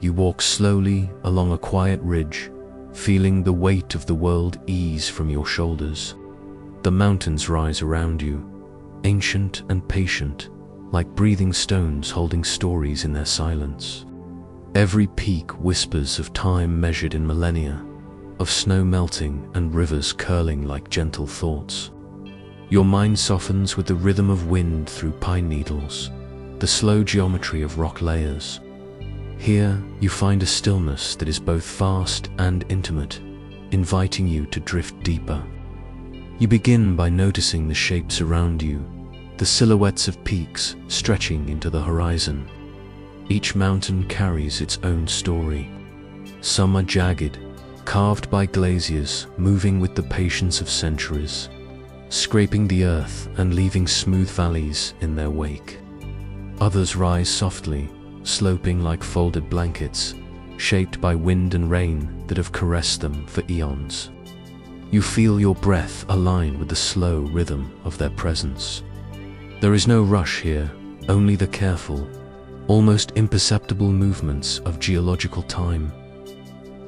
You walk slowly along a quiet ridge, feeling the weight of the world ease from your shoulders. The mountains rise around you, ancient and patient, like breathing stones holding stories in their silence. Every peak whispers of time measured in millennia, of snow melting and rivers curling like gentle thoughts. Your mind softens with the rhythm of wind through pine needles, the slow geometry of rock layers. Here, you find a stillness that is both vast and intimate, inviting you to drift deeper. You begin by noticing the shapes around you, the silhouettes of peaks stretching into the horizon. Each mountain carries its own story. Some are jagged, carved by glaciers, moving with the patience of centuries, scraping the earth and leaving smooth valleys in their wake. Others rise softly, sloping like folded blankets, shaped by wind and rain that have caressed them for eons. You feel your breath align with the slow rhythm of their presence. There is no rush here, only the careful, almost imperceptible movements of geological time.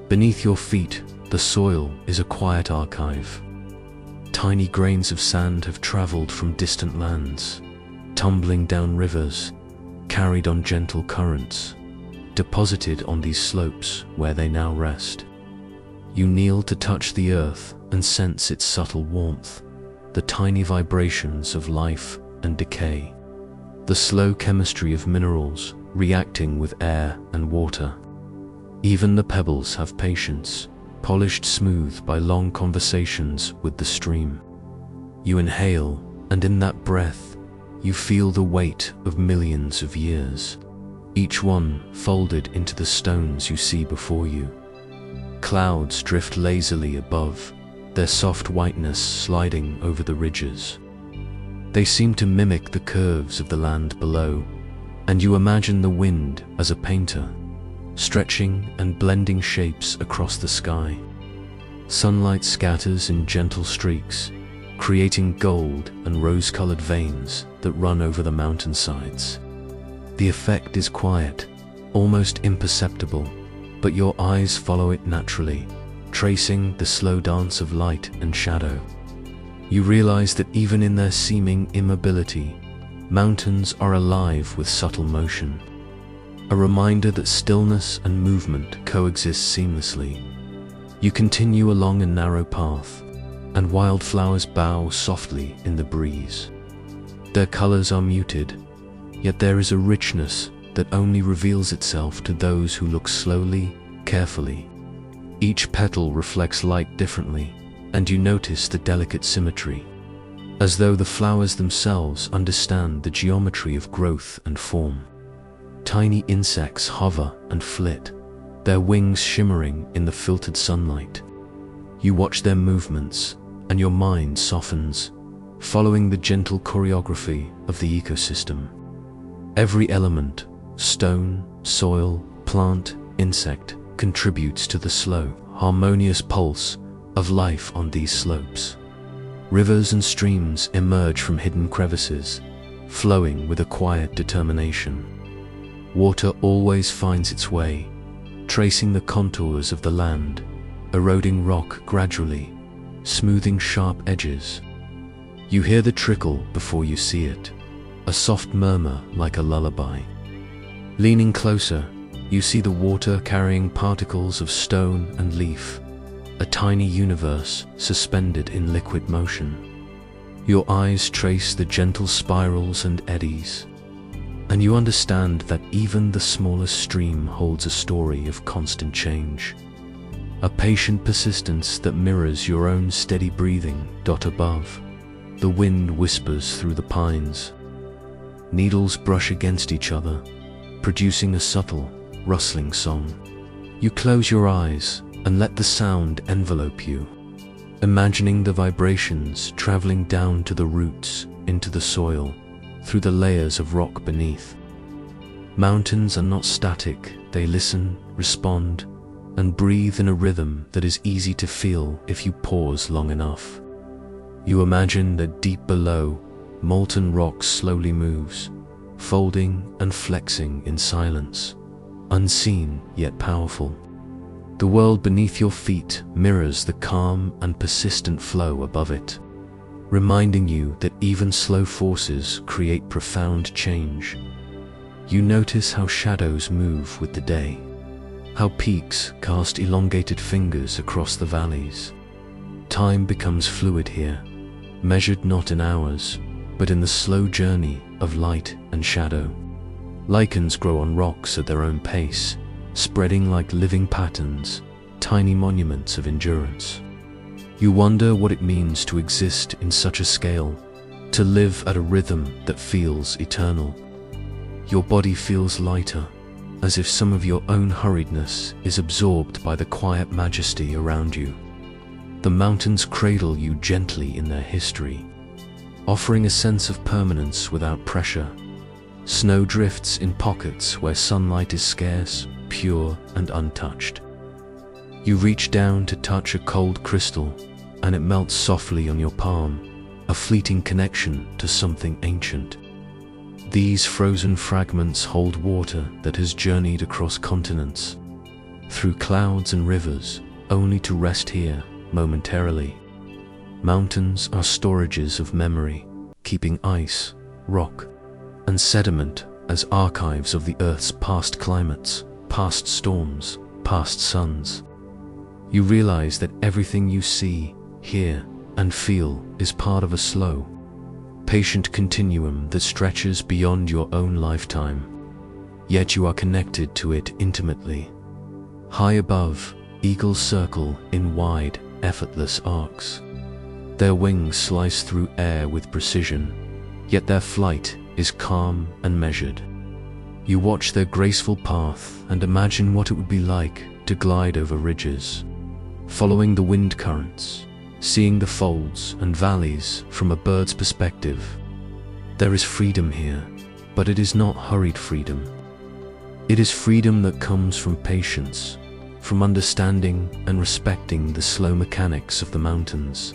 Beneath your feet, the soil is a quiet archive. Tiny grains of sand have traveled from distant lands, tumbling down rivers, carried on gentle currents, deposited on these slopes where they now rest. You kneel to touch the earth and sense its subtle warmth, the tiny vibrations of life and decay, the slow chemistry of minerals reacting with air and water. Even the pebbles have patience, polished smooth by long conversations with the stream. You inhale, and in that breath, you feel the weight of millions of years, each one folded into the stones you see before you. Clouds drift lazily above, their soft whiteness sliding over the ridges. They seem to mimic the curves of the land below, and you imagine the wind as a painter, stretching and blending shapes across the sky. Sunlight scatters in gentle streaks, creating gold and rose-colored veins that run over the mountainsides. The effect is quiet, almost imperceptible, but your eyes follow it naturally, tracing the slow dance of light and shadow. You realize that even in their seeming immobility, mountains are alive with subtle motion, a reminder that stillness and movement coexist seamlessly. You continue along a narrow path, and wildflowers bow softly in the breeze. Their colors are muted, yet there is a richness that only reveals itself to those who look slowly, carefully. Each petal reflects light differently, and you notice the delicate symmetry, as though the flowers themselves understand the geometry of growth and form. Tiny insects hover and flit, their wings shimmering in the filtered sunlight. You watch their movements, and your mind softens, following the gentle choreography of the ecosystem. Every element, stone, soil, plant, insect, contributes to the slow, harmonious pulse of life on these slopes. Rivers and streams emerge from hidden crevices, flowing with a quiet determination. Water always finds its way, tracing the contours of the land, eroding rock gradually, smoothing sharp edges. You hear the trickle before you see it, a soft murmur like a lullaby. Leaning closer, you see the water carrying particles of stone and leaf, a tiny universe suspended in liquid motion. Your eyes trace the gentle spirals and eddies, and you understand that even the smallest stream holds a story of constant change, a patient persistence that mirrors your own steady breathing. Above, the wind whispers through the pines. Needles brush against each other, producing a subtle, rustling song. You close your eyes and let the sound envelope you, imagining the vibrations traveling down to the roots, into the soil, through the layers of rock beneath. Mountains are not static, they listen, respond, and breathe in a rhythm that is easy to feel if you pause long enough. You imagine that deep below, molten rock slowly moves, folding and flexing in silence, unseen yet powerful. The world beneath your feet mirrors the calm and persistent flow above it, reminding you that even slow forces create profound change. You notice how shadows move with the day, how peaks cast elongated fingers across the valleys. Time becomes fluid here, measured not in hours, but in the slow journey of light and shadow. Lichens grow on rocks at their own pace, spreading like living patterns, tiny monuments of endurance. You wonder what it means to exist in such a scale, to live at a rhythm that feels eternal. Your body feels lighter, as if some of your own hurriedness is absorbed by the quiet majesty around you. The mountains cradle you gently in their history, offering a sense of permanence without pressure. Snow drifts in pockets where sunlight is scarce, pure, and untouched. You reach down to touch a cold crystal, and it melts softly on your palm, a fleeting connection to something ancient. These frozen fragments hold water that has journeyed across continents, through clouds and rivers, only to rest here momentarily. Mountains are storages of memory, keeping ice, rock, and sediment as archives of the Earth's past climates, past storms, past suns. You realize that everything you see, hear, and feel is part of a slow, patient continuum that stretches beyond your own lifetime. Yet you are connected to it intimately. High above, eagles circle in wide, effortless arcs. Their wings slice through air with precision, yet their flight is calm and measured. You watch their graceful path and imagine what it would be like to glide over ridges, following the wind currents, seeing the folds and valleys from a bird's perspective. There is freedom here, but it is not hurried freedom. It is freedom that comes from patience, from understanding and respecting the slow mechanics of the mountains.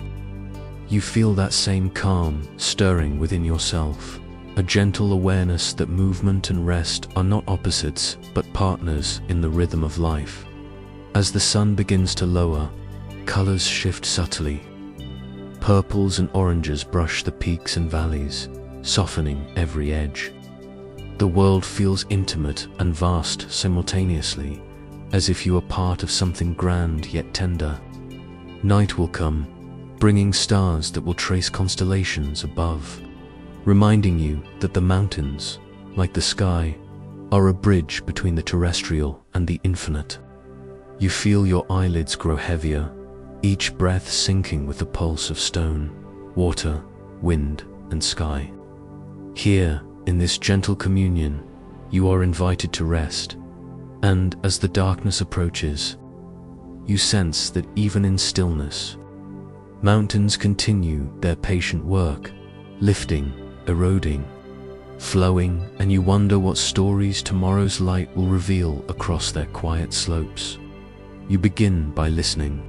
You feel that same calm stirring within yourself, a gentle awareness that movement and rest are not opposites but partners in the rhythm of life. As the sun begins to lower, colors shift subtly. Purples and oranges brush the peaks and valleys, softening every edge. The world feels intimate and vast simultaneously, as if you are part of something grand yet tender. Night will come, bringing stars that will trace constellations above, reminding you that the mountains, like the sky, are a bridge between the terrestrial and the infinite. You feel your eyelids grow heavier, each breath sinking with the pulse of stone, water, wind, and sky. Here, in this gentle communion, you are invited to rest, and as the darkness approaches, you sense that even in stillness, mountains continue their patient work, lifting, eroding, flowing, and you wonder what stories tomorrow's light will reveal across their quiet slopes. You begin by listening.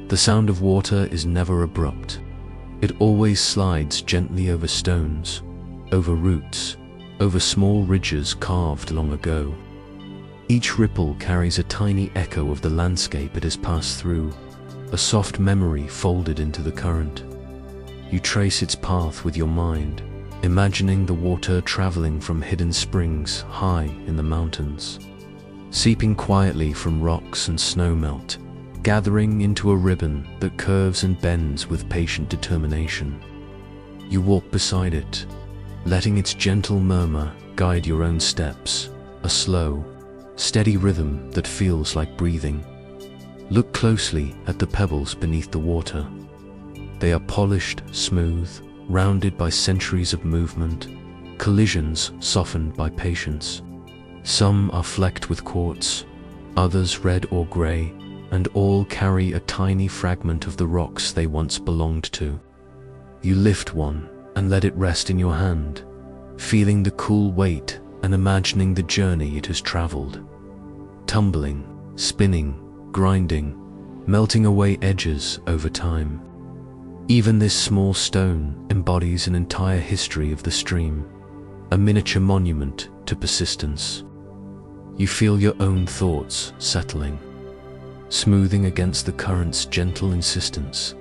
The sound of water is never abrupt. It always slides gently over stones, over roots, over small ridges carved long ago. Each ripple carries a tiny echo of the landscape it has passed through, a soft memory folded into the current. You trace its path with your mind, imagining the water traveling from hidden springs high in the mountains, seeping quietly from rocks and snowmelt, gathering into a ribbon that curves and bends with patient determination. You walk beside it, letting its gentle murmur guide your own steps, a slow, steady rhythm that feels like breathing. Look closely at the pebbles beneath the water. They are polished, smooth, rounded by centuries of movement, collisions softened by patience. Some are flecked with quartz, others red or grey, and all carry a tiny fragment of the rocks they once belonged to. You lift one and let it rest in your hand, feeling the cool weight and imagining the journey it has traveled. Tumbling, spinning, grinding, melting away edges over time. Even this small stone embodies an entire history of the stream, a miniature monument to persistence. You feel your own thoughts settling, smoothing against the current's gentle insistence.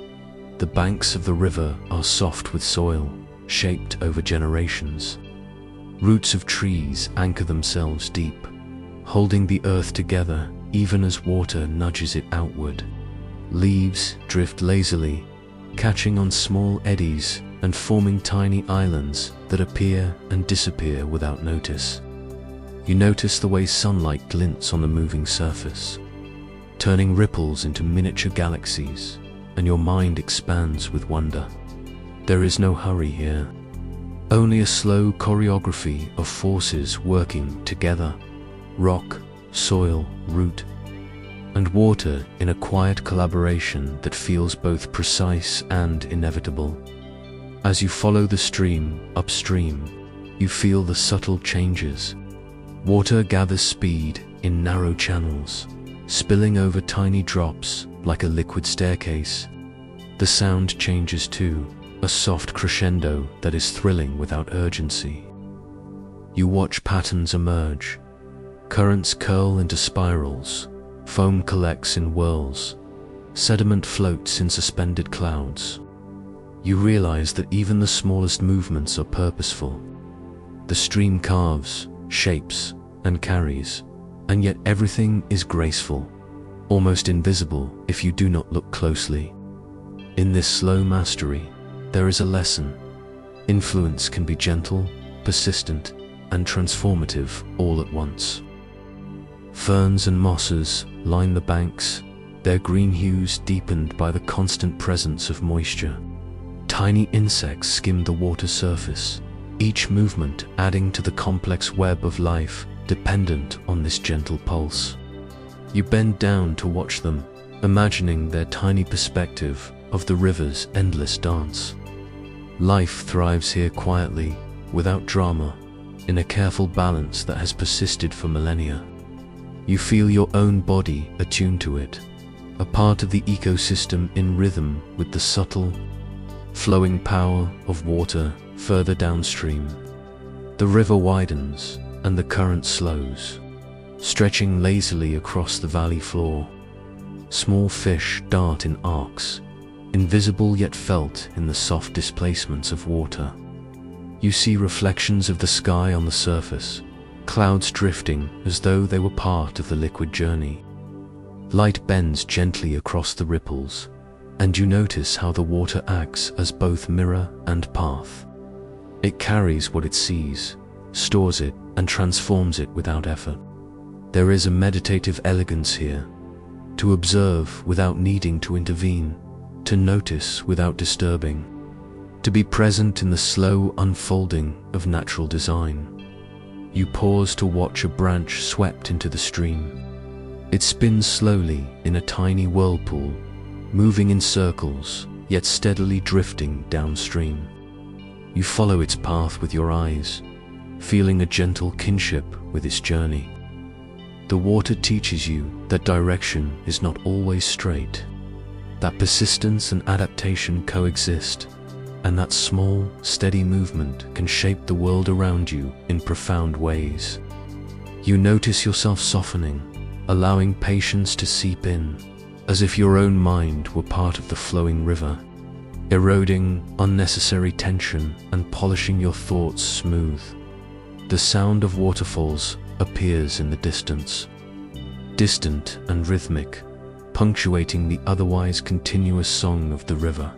The banks of the river are soft with soil, shaped over generations. Roots of trees anchor themselves deep, holding the earth together even as water nudges it outward. Leaves drift lazily, catching on small eddies and forming tiny islands that appear and disappear without notice. You notice the way sunlight glints on the moving surface, turning ripples into miniature galaxies, and your mind expands with wonder. There is no hurry here, only a slow choreography of forces working together: rock, soil, root, and water in a quiet collaboration that feels both precise and inevitable. As you follow the stream upstream, you feel the subtle changes. Water gathers speed in narrow channels, spilling over tiny drops like a liquid staircase. The sound changes too, a soft crescendo that is thrilling without urgency. You watch patterns emerge. Currents curl into spirals, foam collects in whirls, sediment floats in suspended clouds. You realize that even the smallest movements are purposeful. The stream carves, shapes, and carries, and yet everything is graceful, almost invisible if you do not look closely. In this slow mastery, there is a lesson. Influence can be gentle, persistent, and transformative all at once. Ferns and mosses line the banks, their green hues deepened by the constant presence of moisture. Tiny insects skim the water surface, each movement adding to the complex web of life dependent on this gentle pulse. You bend down to watch them, imagining their tiny perspective of the river's endless dance. Life thrives here quietly, without drama, in a careful balance that has persisted for millennia. You feel your own body attuned to it, a part of the ecosystem in rhythm with the subtle, flowing power of water further downstream. The river widens and the current slows, stretching lazily across the valley floor. Small fish dart in arcs, invisible yet felt in the soft displacements of water. You see reflections of the sky on the surface, clouds drifting as though they were part of the liquid journey. Light bends gently across the ripples, and you notice how the water acts as both mirror and path. It carries what it sees, stores it, and transforms it without effort. There is a meditative elegance here, to observe without needing to intervene, to notice without disturbing, to be present in the slow unfolding of natural design. You pause to watch a branch swept into the stream. It spins slowly in a tiny whirlpool, moving in circles, yet steadily drifting downstream. You follow its path with your eyes, feeling a gentle kinship with its journey. The water teaches you that direction is not always straight, that persistence and adaptation coexist, and that small, steady movement can shape the world around you in profound ways. You notice yourself softening, allowing patience to seep in, as if your own mind were part of the flowing river, eroding unnecessary tension and polishing your thoughts smooth. The sound of waterfalls appears in the distance, distant and rhythmic, punctuating the otherwise continuous song of the river.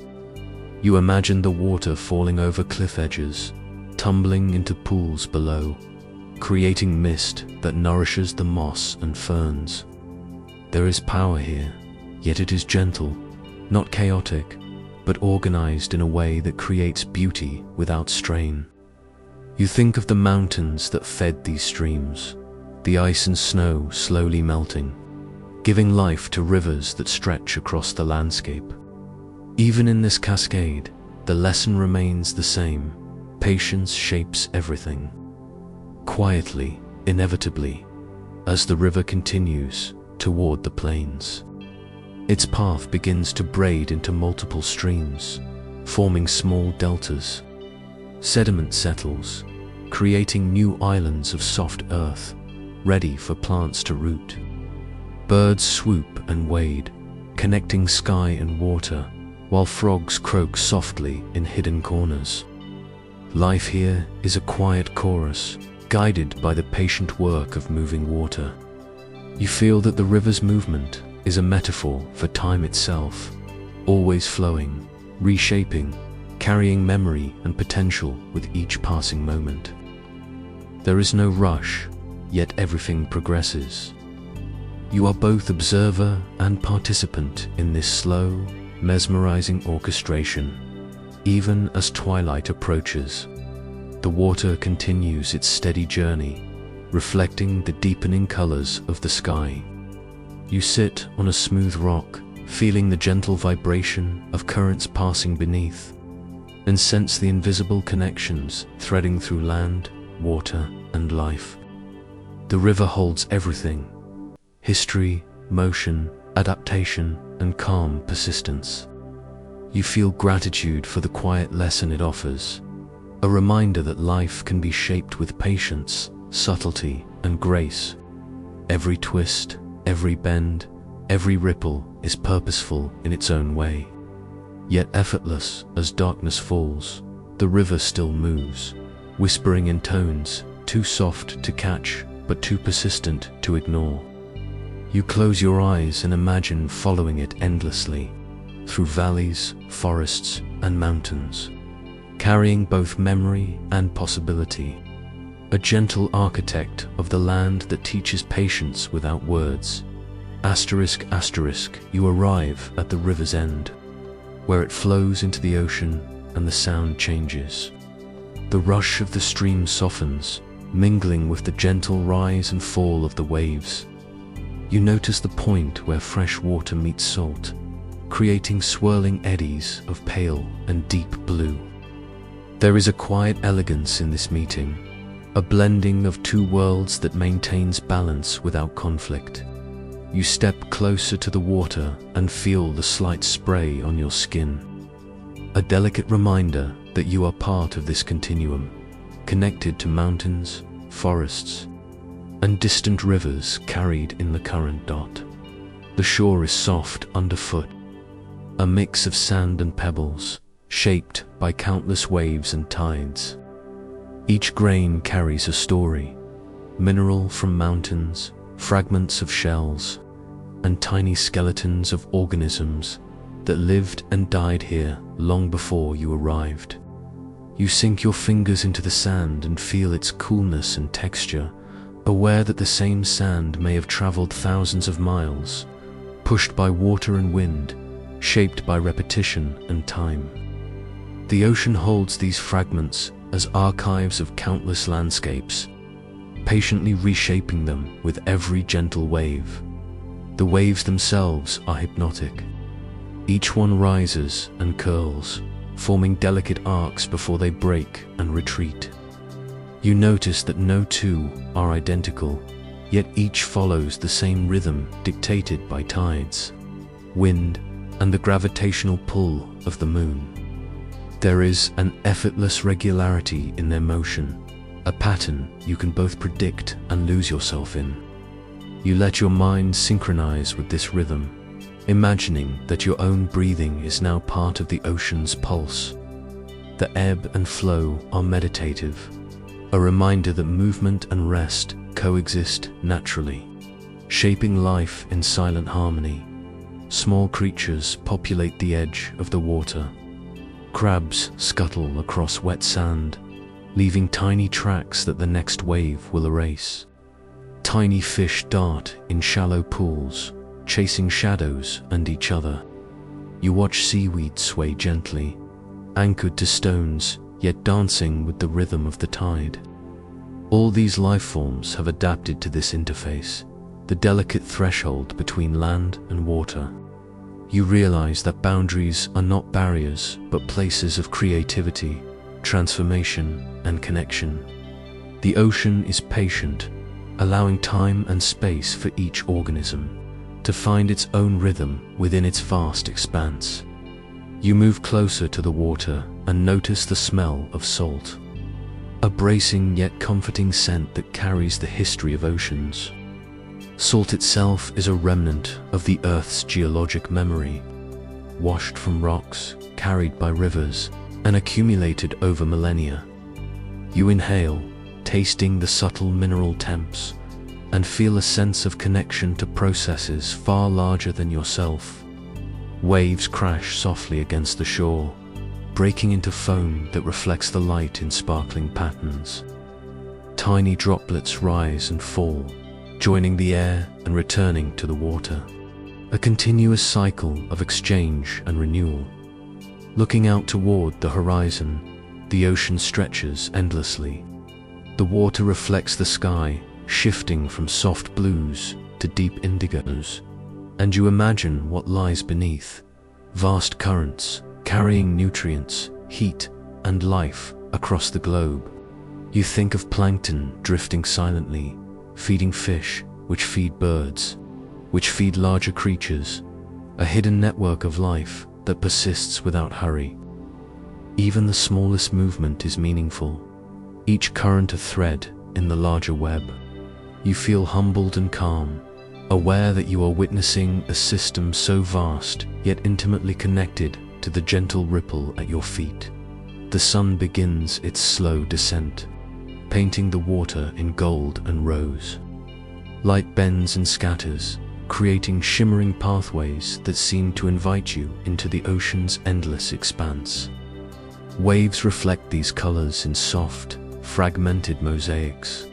You imagine the water falling over cliff edges, tumbling into pools below, creating mist that nourishes the moss and ferns. There is power here, yet it is gentle, not chaotic, but organized in a way that creates beauty without strain. You think of the mountains that fed these streams, the ice and snow slowly melting, giving life to rivers that stretch across the landscape. Even in this cascade, the lesson remains the same: patience shapes everything. Quietly, inevitably, as the river continues toward the plains, its path begins to braid into multiple streams, forming small deltas. Sediment settles, creating new islands of soft earth, ready for plants to root. Birds swoop and wade, connecting sky and water, while frogs croak softly in hidden corners. Life here is a quiet chorus, guided by the patient work of moving water. You feel that the river's movement is a metaphor for time itself, always flowing, reshaping, carrying memory and potential with each passing moment. There is no rush, yet everything progresses. You are both observer and participant in this slow, mesmerizing orchestration. Even as twilight approaches, the water continues its steady journey, reflecting the deepening colors of the sky. You sit on a smooth rock, feeling the gentle vibration of currents passing beneath, and sense the invisible connections threading through land, water, and life. The river holds everything: history, motion, adaptation, and calm persistence. You feel gratitude for the quiet lesson it offers, a reminder that life can be shaped with patience, subtlety, and grace. Every twist, every bend, every ripple is purposeful in its own way. Yet effortless as darkness falls, the river still moves, whispering in tones too soft to catch but too persistent to ignore. You close your eyes and imagine following it endlessly, through valleys, forests, and mountains, carrying both memory and possibility. A gentle architect of the land that teaches patience without words. Asterisk, asterisk, you arrive at the river's end, where it flows into the ocean and the sound changes. The rush of the stream softens, mingling with the gentle rise and fall of the waves. You notice the point where fresh water meets salt, creating swirling eddies of pale and deep blue. There is a quiet elegance in this meeting, a blending of two worlds that maintains balance without conflict. You step closer to the water and feel the slight spray on your skin, a delicate reminder that you are part of this continuum, connected to mountains, forests, and distant rivers carried in the current dot. The shore is soft underfoot, a mix of sand and pebbles, shaped by countless waves and tides. Each grain carries a story, mineral from mountains, fragments of shells, and tiny skeletons of organisms that lived and died here long before you arrived. You sink your fingers into the sand and feel its coolness and texture, aware that the same sand may have traveled thousands of miles, pushed by water and wind, shaped by repetition and time. The ocean holds these fragments as archives of countless landscapes, patiently reshaping them with every gentle wave. The waves themselves are hypnotic. Each one rises and curls, forming delicate arcs before they break and retreat. You notice that no two are identical, yet each follows the same rhythm dictated by tides, wind, and the gravitational pull of the moon. There is an effortless regularity in their motion, a pattern you can both predict and lose yourself in. You let your mind synchronize with this rhythm, imagining that your own breathing is now part of the ocean's pulse. The ebb and flow are meditative, a reminder that movement and rest coexist naturally, shaping life in silent harmony. Small creatures populate the edge of the water. Crabs scuttle across wet sand, leaving tiny tracks that the next wave will erase. Tiny fish dart in shallow pools, chasing shadows and each other. You watch seaweed sway gently, anchored to stones, yet dancing with the rhythm of the tide. All these life forms have adapted to this interface, the delicate threshold between land and water. You realize that boundaries are not barriers, but places of creativity, transformation, and connection. The ocean is patient, allowing time and space for each organism to find its own rhythm within its vast expanse. You move closer to the water and notice the smell of salt, a bracing yet comforting scent that carries the history of oceans. Salt itself is a remnant of the Earth's geologic memory, washed from rocks, carried by rivers, and accumulated over millennia. You inhale, tasting the subtle mineral temps, and feel a sense of connection to processes far larger than yourself. Waves crash softly against the shore, breaking into foam that reflects the light in sparkling patterns. Tiny droplets rise and fall, joining the air and returning to the water. A continuous cycle of exchange and renewal. Looking out toward the horizon, the ocean stretches endlessly. The water reflects the sky, shifting from soft blues to deep indigos, and you imagine what lies beneath. Vast currents, carrying nutrients, heat, and life across the globe. You think of plankton drifting silently, feeding fish, which feed birds, which feed larger creatures, a hidden network of life that persists without hurry. Even the smallest movement is meaningful, each current a thread in the larger web. You feel humbled and calm, aware that you are witnessing a system so vast yet intimately connected to the gentle ripple at your feet. The sun begins its slow descent, painting the water in gold and rose. Light bends and scatters, creating shimmering pathways that seem to invite you into the ocean's endless expanse. Waves reflect these colors in soft, fragmented mosaics.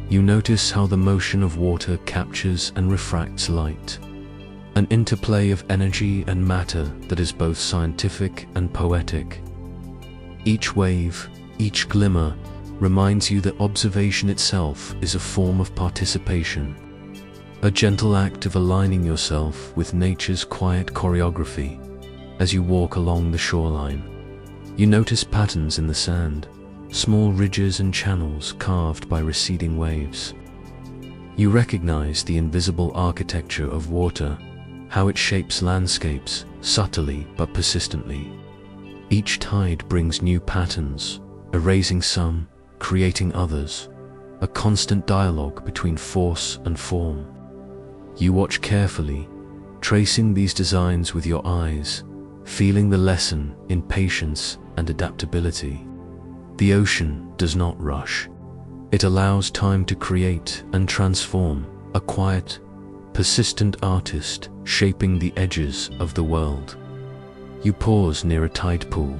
You notice how the motion of water captures and refracts light, an interplay of energy and matter that is both scientific and poetic. Each wave, each glimmer, reminds you that observation itself is a form of participation, a gentle act of aligning yourself with nature's quiet choreography. As you walk along the shoreline, you notice patterns in the sand, small ridges and channels carved by receding waves. You recognize the invisible architecture of water, how it shapes landscapes, subtly but persistently. Each tide brings new patterns, erasing some, creating others, a constant dialogue between force and form. You watch carefully, tracing these designs with your eyes, feeling the lesson in patience and adaptability. The ocean does not rush. It allows time to create and transform, a quiet, persistent artist shaping the edges of the world. You pause near a tide pool,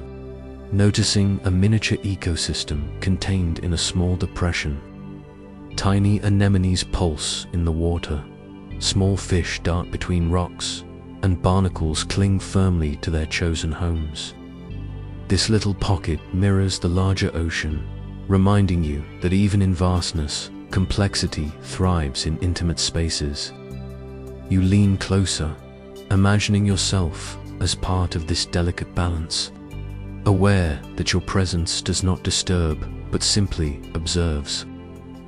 noticing a miniature ecosystem contained in a small depression. Tiny anemones pulse in the water, small fish dart between rocks, and barnacles cling firmly to their chosen homes. This little pocket mirrors the larger ocean, reminding you that even in vastness, complexity thrives in intimate spaces. You lean closer, imagining yourself as part of this delicate balance, aware that your presence does not disturb but simply observes.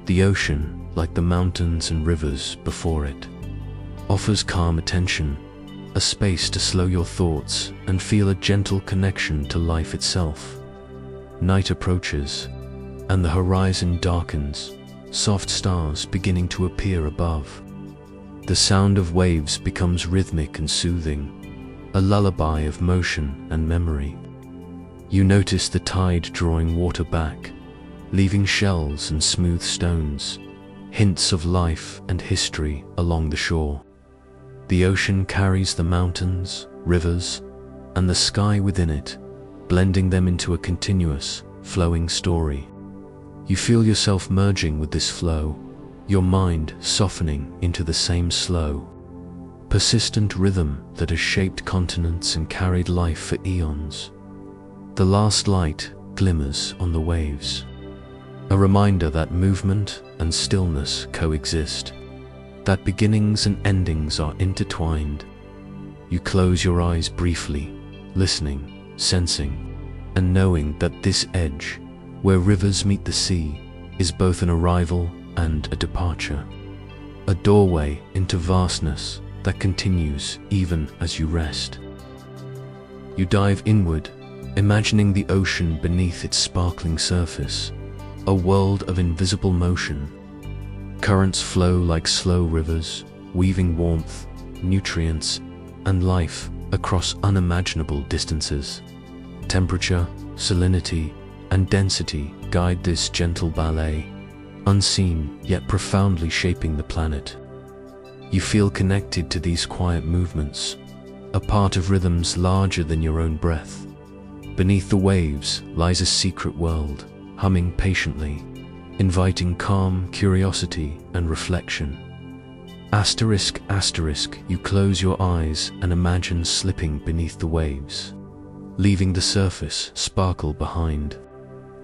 The ocean, like the mountains and rivers before it, offers calm attention, a space to slow your thoughts and feel a gentle connection to life itself. Night approaches, and the horizon darkens, soft stars beginning to appear above. The sound of waves becomes rhythmic and soothing, a lullaby of motion and memory. You notice the tide drawing water back, leaving shells and smooth stones, hints of life and history along the shore. The ocean carries the mountains, rivers, and the sky within it, blending them into a continuous, flowing story. You feel yourself merging with this flow, your mind softening into the same slow, persistent rhythm that has shaped continents and carried life for eons. The last light glimmers on the waves, a reminder that movement and stillness coexist, that beginnings and endings are intertwined. You close your eyes briefly, listening, sensing, and knowing that this edge, where rivers meet the sea, is both an arrival and a departure, a doorway into vastness that continues even as you rest. You dive inward, imagining the ocean beneath its sparkling surface, a world of invisible motion. Currents flow like slow rivers, weaving warmth, nutrients, and life across unimaginable distances. Temperature, salinity, and density guide this gentle ballet, unseen yet profoundly shaping the planet. You feel connected to these quiet movements, a part of rhythms larger than your own breath. Beneath the waves lies a secret world, humming patiently, inviting calm curiosity and reflection. Asterisk, asterisk, you close your eyes and imagine slipping beneath the waves, leaving the surface sparkle behind.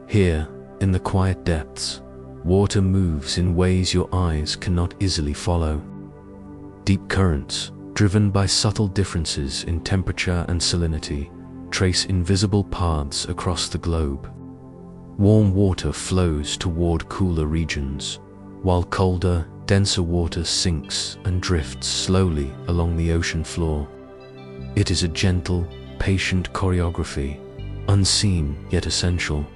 Here, in the quiet depths, water moves in ways your eyes cannot easily follow. Deep currents, driven by subtle differences in temperature and salinity, trace invisible paths across the globe. Warm water flows toward cooler regions, while colder, denser water sinks and drifts slowly along the ocean floor. It is a gentle, patient choreography, unseen yet essential,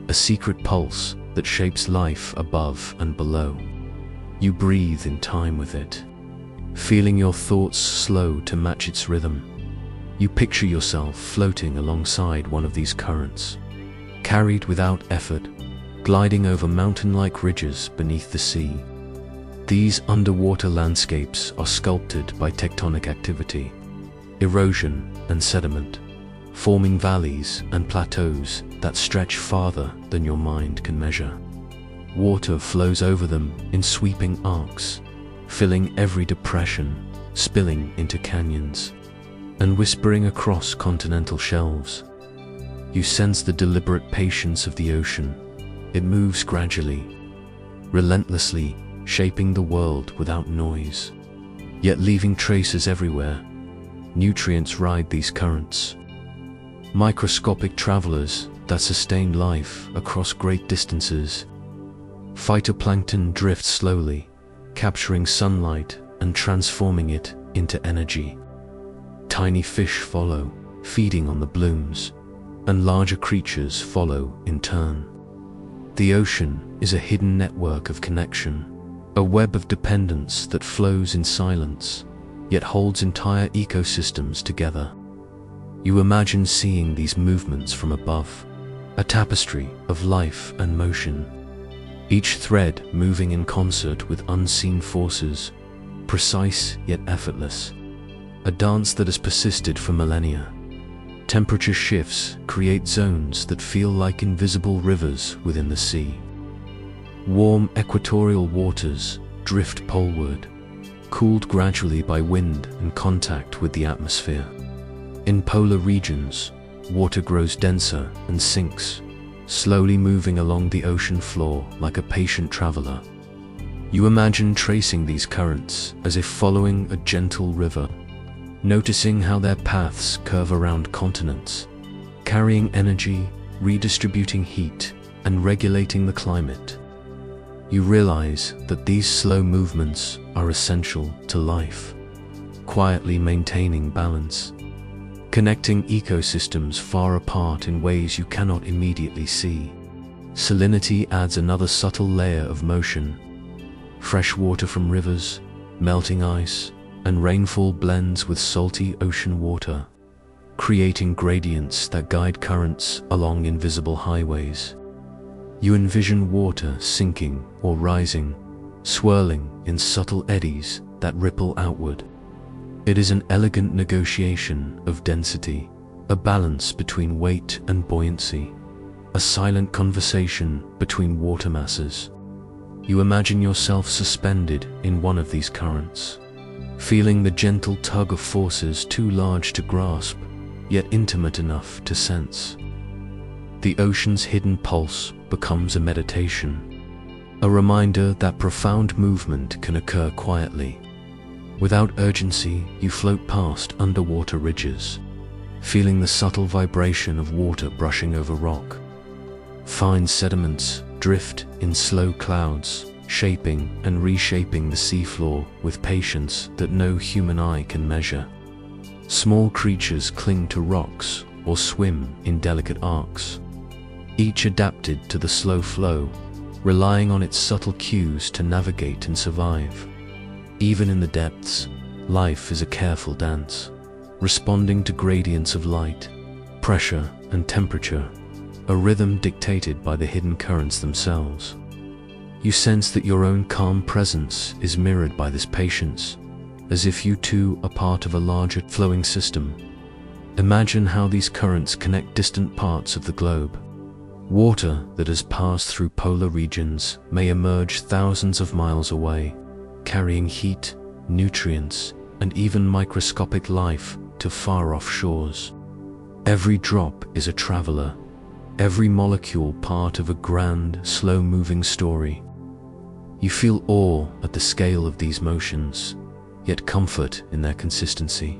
a secret pulse that shapes life above and below. You breathe in time with it, feeling your thoughts slow to match its rhythm. You picture yourself floating alongside one of these currents, carried without effort, gliding over mountain-like ridges beneath the sea. These underwater landscapes are sculpted by tectonic activity, erosion and sediment, forming valleys and plateaus that stretch farther than your mind can measure. Water flows over them in sweeping arcs, filling every depression, spilling into canyons, and whispering across continental shelves. You sense the deliberate patience of the ocean. It moves gradually, relentlessly, shaping the world without noise, yet leaving traces everywhere. Nutrients ride these currents, microscopic travelers that sustain life across great distances. Phytoplankton drifts slowly, capturing sunlight and transforming it into energy. Tiny fish follow, feeding on the blooms, and larger creatures follow in turn. The ocean is a hidden network of connection, a web of dependence that flows in silence, yet holds entire ecosystems together. You imagine seeing these movements from above, a tapestry of life and motion, each thread moving in concert with unseen forces, precise yet effortless, a dance that has persisted for millennia. Temperature shifts create zones that feel like invisible rivers within the sea. Warm equatorial waters drift poleward, cooled gradually by wind and contact with the atmosphere. In polar regions, water grows denser and sinks, slowly moving along the ocean floor like a patient traveler. You imagine tracing these currents as if following a gentle river, noticing how their paths curve around continents, carrying energy, redistributing heat, and regulating the climate. You realize that these slow movements are essential to life, quietly maintaining balance, connecting ecosystems far apart in ways you cannot immediately see. Salinity adds another subtle layer of motion. Fresh water from rivers, melting ice, and rainfall blends with salty ocean water, creating gradients that guide currents along invisible highways. You envision water sinking or rising, swirling in subtle eddies that ripple outward. It is an elegant negotiation of density, a balance between weight and buoyancy, a silent conversation between water masses. You imagine yourself suspended in one of these currents, feeling the gentle tug of forces too large to grasp, yet intimate enough to sense. The ocean's hidden pulse becomes a meditation, a reminder that profound movement can occur quietly. Without urgency, you float past underwater ridges, feeling the subtle vibration of water brushing over rock. Fine sediments drift in slow clouds, shaping and reshaping the seafloor with patience that no human eye can measure. Small creatures cling to rocks or swim in delicate arcs, each adapted to the slow flow, relying on its subtle cues to navigate and survive. Even in the depths, life is a careful dance, responding to gradients of light, pressure, and temperature, a rhythm dictated by the hidden currents themselves. You sense that your own calm presence is mirrored by this patience, as if you too are part of a larger flowing system. Imagine how these currents connect distant parts of the globe. Water that has passed through polar regions may emerge thousands of miles away, carrying heat, nutrients, and even microscopic life to far-off shores. Every drop is a traveler, every molecule part of a grand, slow-moving story. You feel awe at the scale of these motions, yet comfort in their consistency.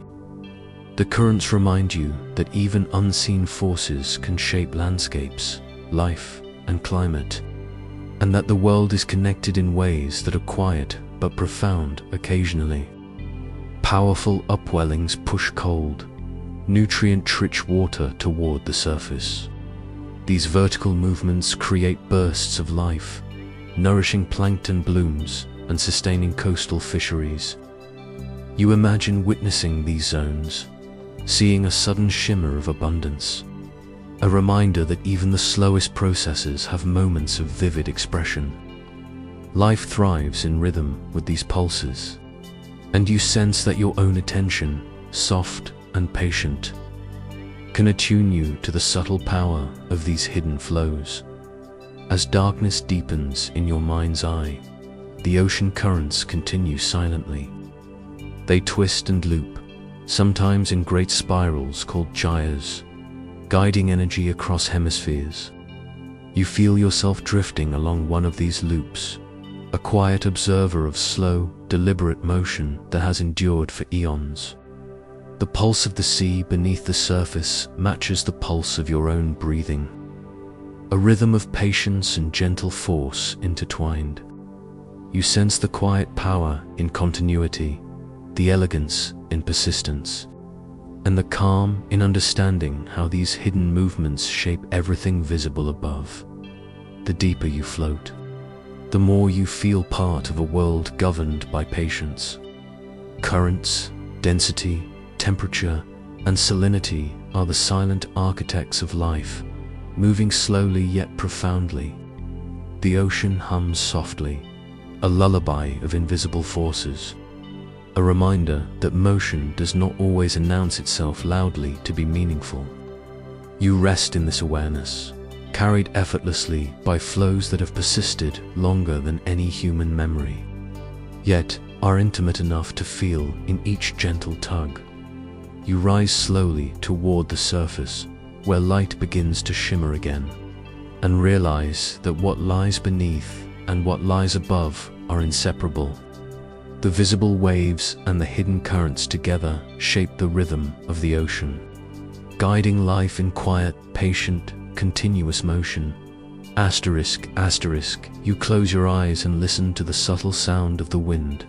The currents remind you that even unseen forces can shape landscapes, life, and climate, and that the world is connected in ways that are quiet but profound occasionally. Powerful upwellings push cold, nutrient-rich water toward the surface. These vertical movements create bursts of life, nourishing plankton blooms and sustaining coastal fisheries. You imagine witnessing these zones, seeing a sudden shimmer of abundance, a reminder that even the slowest processes have moments of vivid expression. Life thrives in rhythm with these pulses, and you sense that your own attention, soft and patient, can attune you to the subtle power of these hidden flows. As darkness deepens in your mind's eye, the ocean currents continue silently. They twist and loop, sometimes in great spirals called gyres, guiding energy across hemispheres. You feel yourself drifting along one of these loops, a quiet observer of slow, deliberate motion that has endured for eons. The pulse of the sea beneath the surface matches the pulse of your own breathing, a rhythm of patience and gentle force intertwined. You sense the quiet power in continuity, the elegance in persistence, and the calm in understanding how these hidden movements shape everything visible above. The deeper you float, the more you feel part of a world governed by patience. Currents, density, temperature, and salinity are the silent architects of life, moving slowly yet profoundly. The ocean hums softly, a lullaby of invisible forces, a reminder that motion does not always announce itself loudly to be meaningful. You rest in this awareness, carried effortlessly by flows that have persisted longer than any human memory, yet are intimate enough to feel in each gentle tug. You rise slowly toward the surface, where light begins to shimmer again, and realize that what lies beneath and what lies above are inseparable. The visible waves and the hidden currents together shape the rhythm of the ocean, guiding life in quiet, patient, continuous motion. Asterisk, asterisk, you close your eyes and listen to the subtle sound of the wind.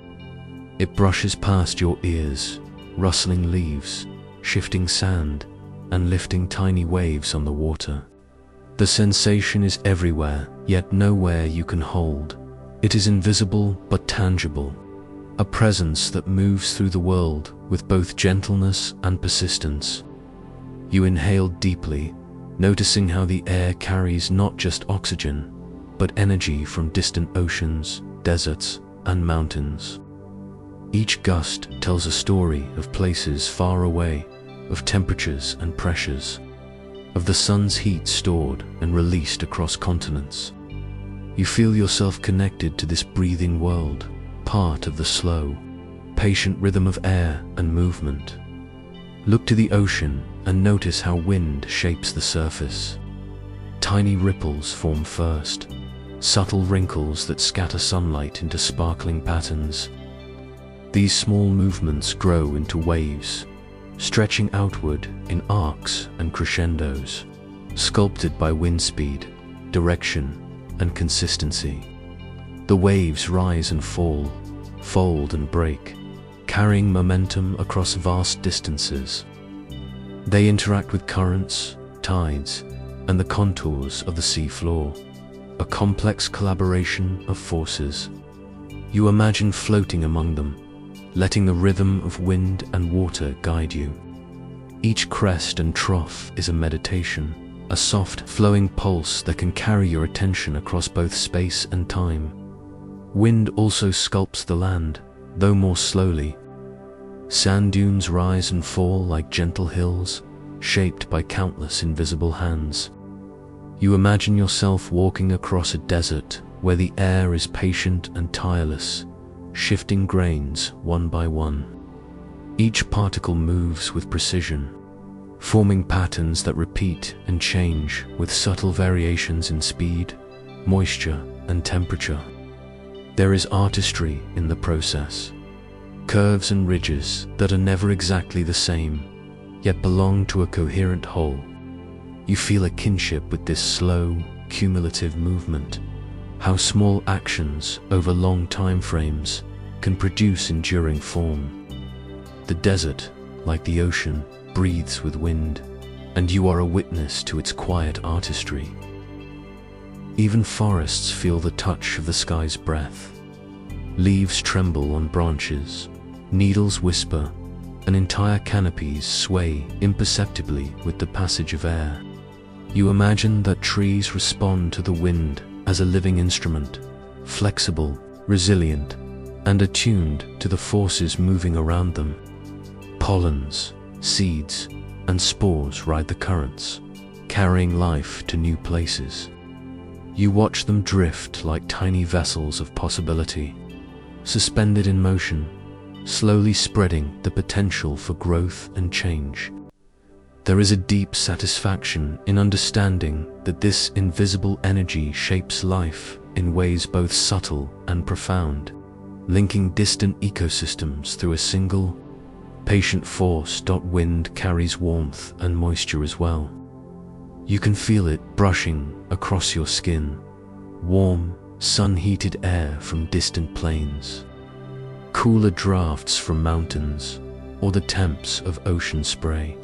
It brushes past your ears, rustling leaves, shifting sand, and lifting tiny waves on the water. The sensation is everywhere, yet nowhere you can hold. It is invisible but tangible, a presence that moves through the world with both gentleness and persistence. You inhale deeply, noticing how the air carries not just oxygen, but energy from distant oceans, deserts, and mountains. Each gust tells a story of places far away, of temperatures and pressures, of the sun's heat stored and released across continents. You feel yourself connected to this breathing world, part of the slow, patient rhythm of air and movement. Look to the ocean and notice how wind shapes the surface. Tiny ripples form first, subtle wrinkles that scatter sunlight into sparkling patterns. These small movements grow into waves, stretching outward in arcs and crescendos, sculpted by wind speed, direction, and consistency. The waves rise and fall, fold and break, carrying momentum across vast distances. They interact with currents, tides, and the contours of the sea floor, a complex collaboration of forces. You imagine floating among them, letting the rhythm of wind and water guide you. Each crest and trough is a meditation, a soft, flowing pulse that can carry your attention across both space and time. Wind also sculpts the land, though more slowly. Sand dunes rise and fall like gentle hills, shaped by countless invisible hands. You imagine yourself walking across a desert where the air is patient and tireless, shifting grains one by one. Each particle moves with precision, forming patterns that repeat and change with subtle variations in speed, moisture, and temperature. There is artistry in the process, curves and ridges that are never exactly the same, yet belong to a coherent whole. You feel a kinship with this slow, cumulative movement, how small actions over long time frames can produce enduring form. The desert, like the ocean, breathes with wind, and you are a witness to its quiet artistry. Even forests feel the touch of the sky's breath. Leaves tremble on branches, needles whisper, and entire canopies sway imperceptibly with the passage of air. You imagine that trees respond to the wind as a living instrument, flexible, resilient, and attuned to the forces moving around them. Pollens, seeds, and spores ride the currents, carrying life to new places. You watch them drift like tiny vessels of possibility, suspended in motion, slowly spreading the potential for growth and change. There is a deep satisfaction in understanding that this invisible energy shapes life in ways both subtle and profound, linking distant ecosystems through a single, patient force. Wind carries warmth and moisture as well. You can feel it brushing across your skin, warm, sun-heated air from distant plains, cooler drafts from mountains, or the temps of ocean spray.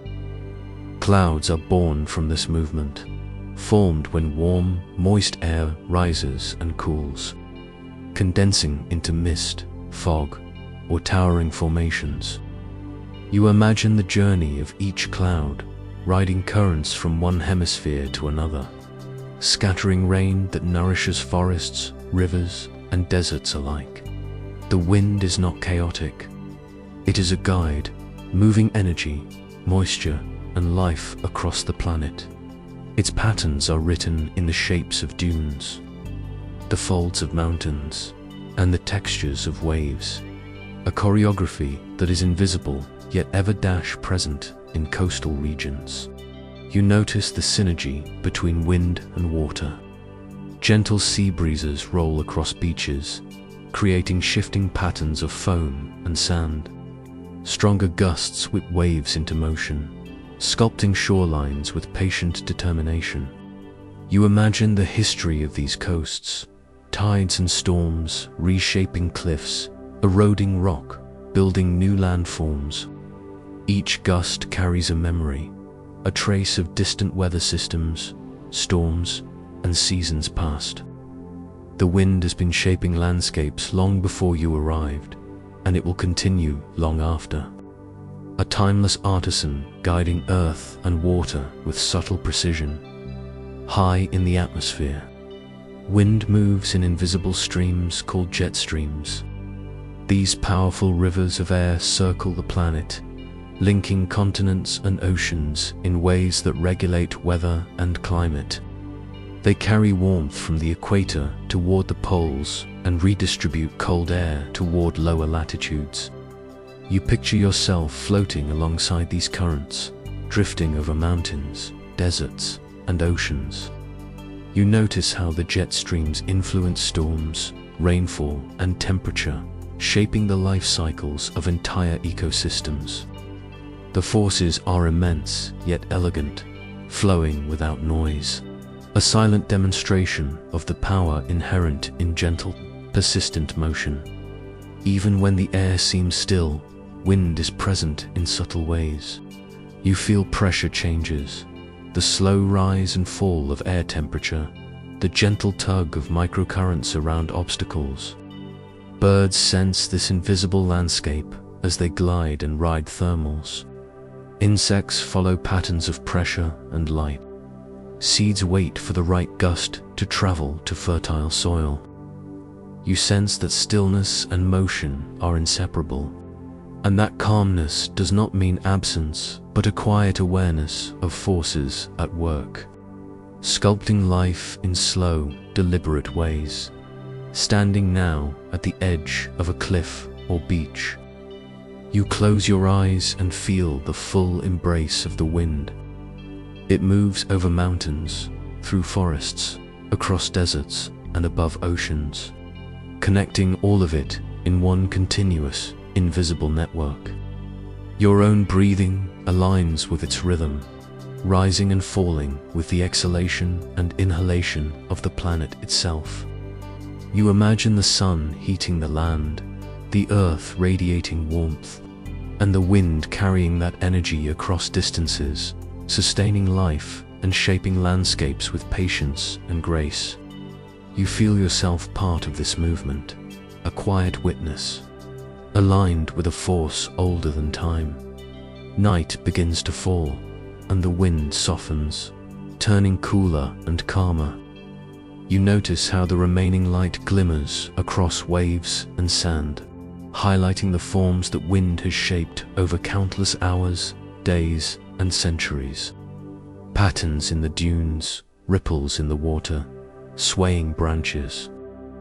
Clouds are born from this movement, formed when warm, moist air rises and cools, condensing into mist, fog, or towering formations. You imagine the journey of each cloud, riding currents from one hemisphere to another, scattering rain that nourishes forests, rivers, and deserts alike. The wind is not chaotic. It is a guide, moving energy, moisture, and life across the planet. Its patterns are written in the shapes of dunes, the folds of mountains, and the textures of waves, a choreography that is invisible yet ever present in coastal regions. You notice the synergy between wind and water. Gentle sea breezes roll across beaches, creating shifting patterns of foam and sand. Stronger gusts whip waves into motion, sculpting shorelines with patient determination. You imagine the history of these coasts, tides and storms reshaping cliffs, eroding rock, building new landforms. Each gust carries a memory, a trace of distant weather systems, storms, and seasons past. The wind has been shaping landscapes long before you arrived, and it will continue long after. A timeless artisan guiding earth and water with subtle precision. High in the atmosphere, wind moves in invisible streams called jet streams. These powerful rivers of air circle the planet, linking continents and oceans in ways that regulate weather and climate. They carry warmth from the equator toward the poles and redistribute cold air toward lower latitudes. You picture yourself floating alongside these currents, drifting over mountains, deserts, and oceans. You notice how the jet streams influence storms, rainfall, and temperature, shaping the life cycles of entire ecosystems. The forces are immense yet elegant, flowing without noise, a silent demonstration of the power inherent in gentle, persistent motion. Even when the air seems still, wind is present in subtle ways. You feel pressure changes, the slow rise and fall of air temperature, the gentle tug of microcurrents around obstacles. Birds sense this invisible landscape as they glide and ride thermals. Insects follow patterns of pressure and light. Seeds wait for the right gust to travel to fertile soil. You sense that stillness and motion are inseparable, and that calmness does not mean absence, but a quiet awareness of forces at work, sculpting life in slow, deliberate ways. Standing now at the edge of a cliff or beach, you close your eyes and feel the full embrace of the wind. It moves over mountains, through forests, across deserts, and above oceans, connecting all of it in one continuous, invisible network. Your own breathing aligns with its rhythm, rising and falling with the exhalation and inhalation of the planet itself. You imagine the sun heating the land, the earth radiating warmth, and the wind carrying that energy across distances, sustaining life and shaping landscapes with patience and grace. You feel yourself part of this movement, a quiet witness, aligned with a force older than time. Night begins to fall, and the wind softens, turning cooler and calmer. You notice how the remaining light glimmers across waves and sand, highlighting the forms that wind has shaped over countless hours, days, and centuries. Patterns in the dunes, ripples in the water, swaying branches,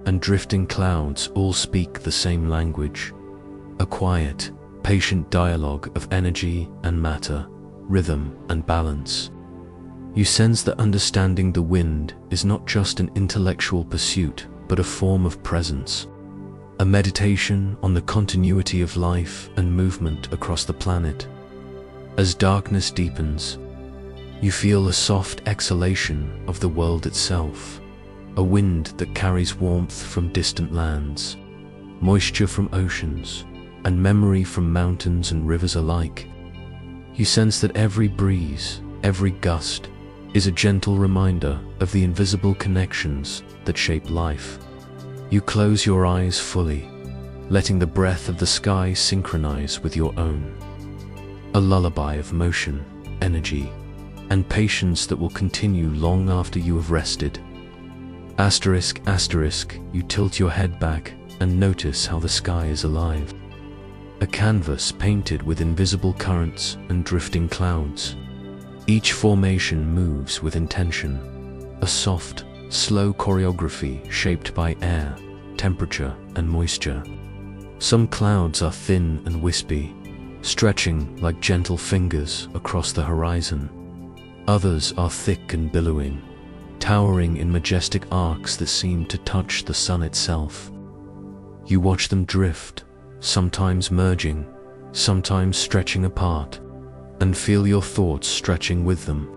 and drifting clouds all speak the same language, a quiet, patient dialogue of energy and matter, rhythm and balance. You sense that understanding the wind is not just an intellectual pursuit, but a form of presence, a meditation on the continuity of life and movement across the planet. As darkness deepens, you feel a soft exhalation of the world itself, a wind that carries warmth from distant lands, moisture from oceans, and memory from mountains and rivers alike. You sense that every breeze, every gust, is a gentle reminder of the invisible connections that shape life. You close your eyes fully, letting the breath of the sky synchronize with your own. A lullaby of motion, energy, and patience that will continue long after you have rested. Asterisk, asterisk, you tilt your head back and notice how the sky is alive. A canvas painted with invisible currents and drifting clouds. Each formation moves with intention, a soft, slow choreography shaped by air, temperature, and moisture. Some clouds are thin and wispy, stretching like gentle fingers across the horizon. Others are thick and billowing, towering in majestic arcs that seem to touch the sun itself. You watch them drift, sometimes merging, sometimes stretching apart, and feel your thoughts stretching with them,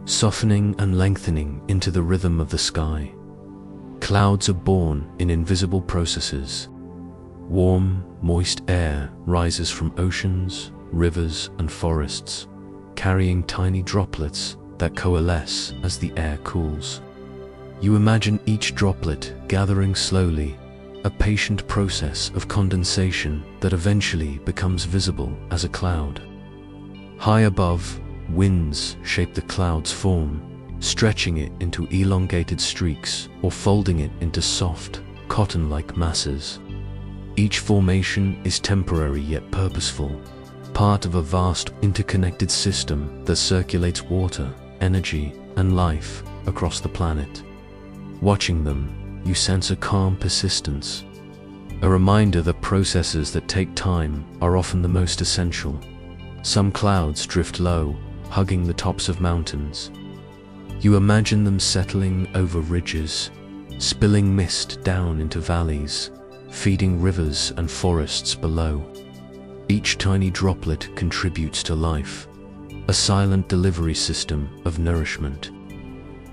softening and lengthening into the rhythm of the sky. Clouds are born in invisible processes. Warm, moist air rises from oceans, rivers, and forests, carrying tiny droplets that coalesce as the air cools. You imagine each droplet gathering slowly, a patient process of condensation that eventually becomes visible as a cloud. High above, winds shape the cloud's form, stretching it into elongated streaks or folding it into soft, cotton-like masses. Each formation is temporary yet purposeful, part of a vast interconnected system that circulates water, energy, and life across the planet. Watching them, you sense a calm persistence, a reminder that processes that take time are often the most essential. Some clouds drift low, hugging the tops of mountains. You imagine them settling over ridges, spilling mist down into valleys, feeding rivers and forests below. Each tiny droplet contributes to life, a silent delivery system of nourishment.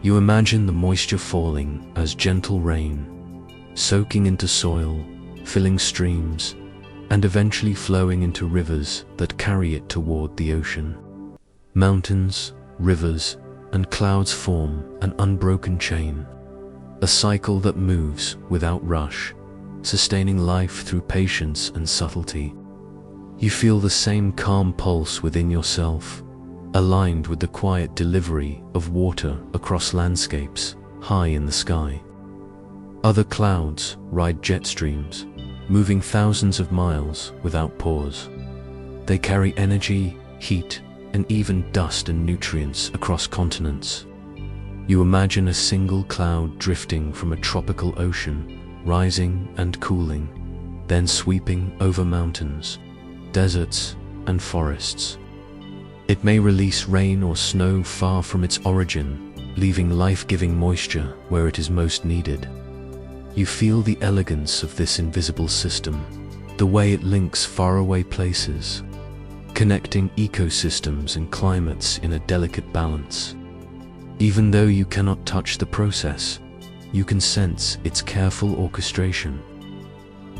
You imagine the moisture falling as gentle rain, soaking into soil, filling streams, and eventually flowing into rivers that carry it toward the ocean. Mountains, rivers, and clouds form an unbroken chain, a cycle that moves without rush, sustaining life through patience and subtlety. You feel the same calm pulse within yourself, aligned with the quiet delivery of water across landscapes high in the sky. Other clouds ride jet streams, moving thousands of miles without pause. They carry energy, heat, and even dust and nutrients across continents. You imagine a single cloud drifting from a tropical ocean, rising and cooling, then sweeping over mountains, deserts, and forests. It may release rain or snow far from its origin, leaving life-giving moisture where it is most needed. You feel the elegance of this invisible system, the way it links faraway places, connecting ecosystems and climates in a delicate balance. Even though you cannot touch the process, you can sense its careful orchestration.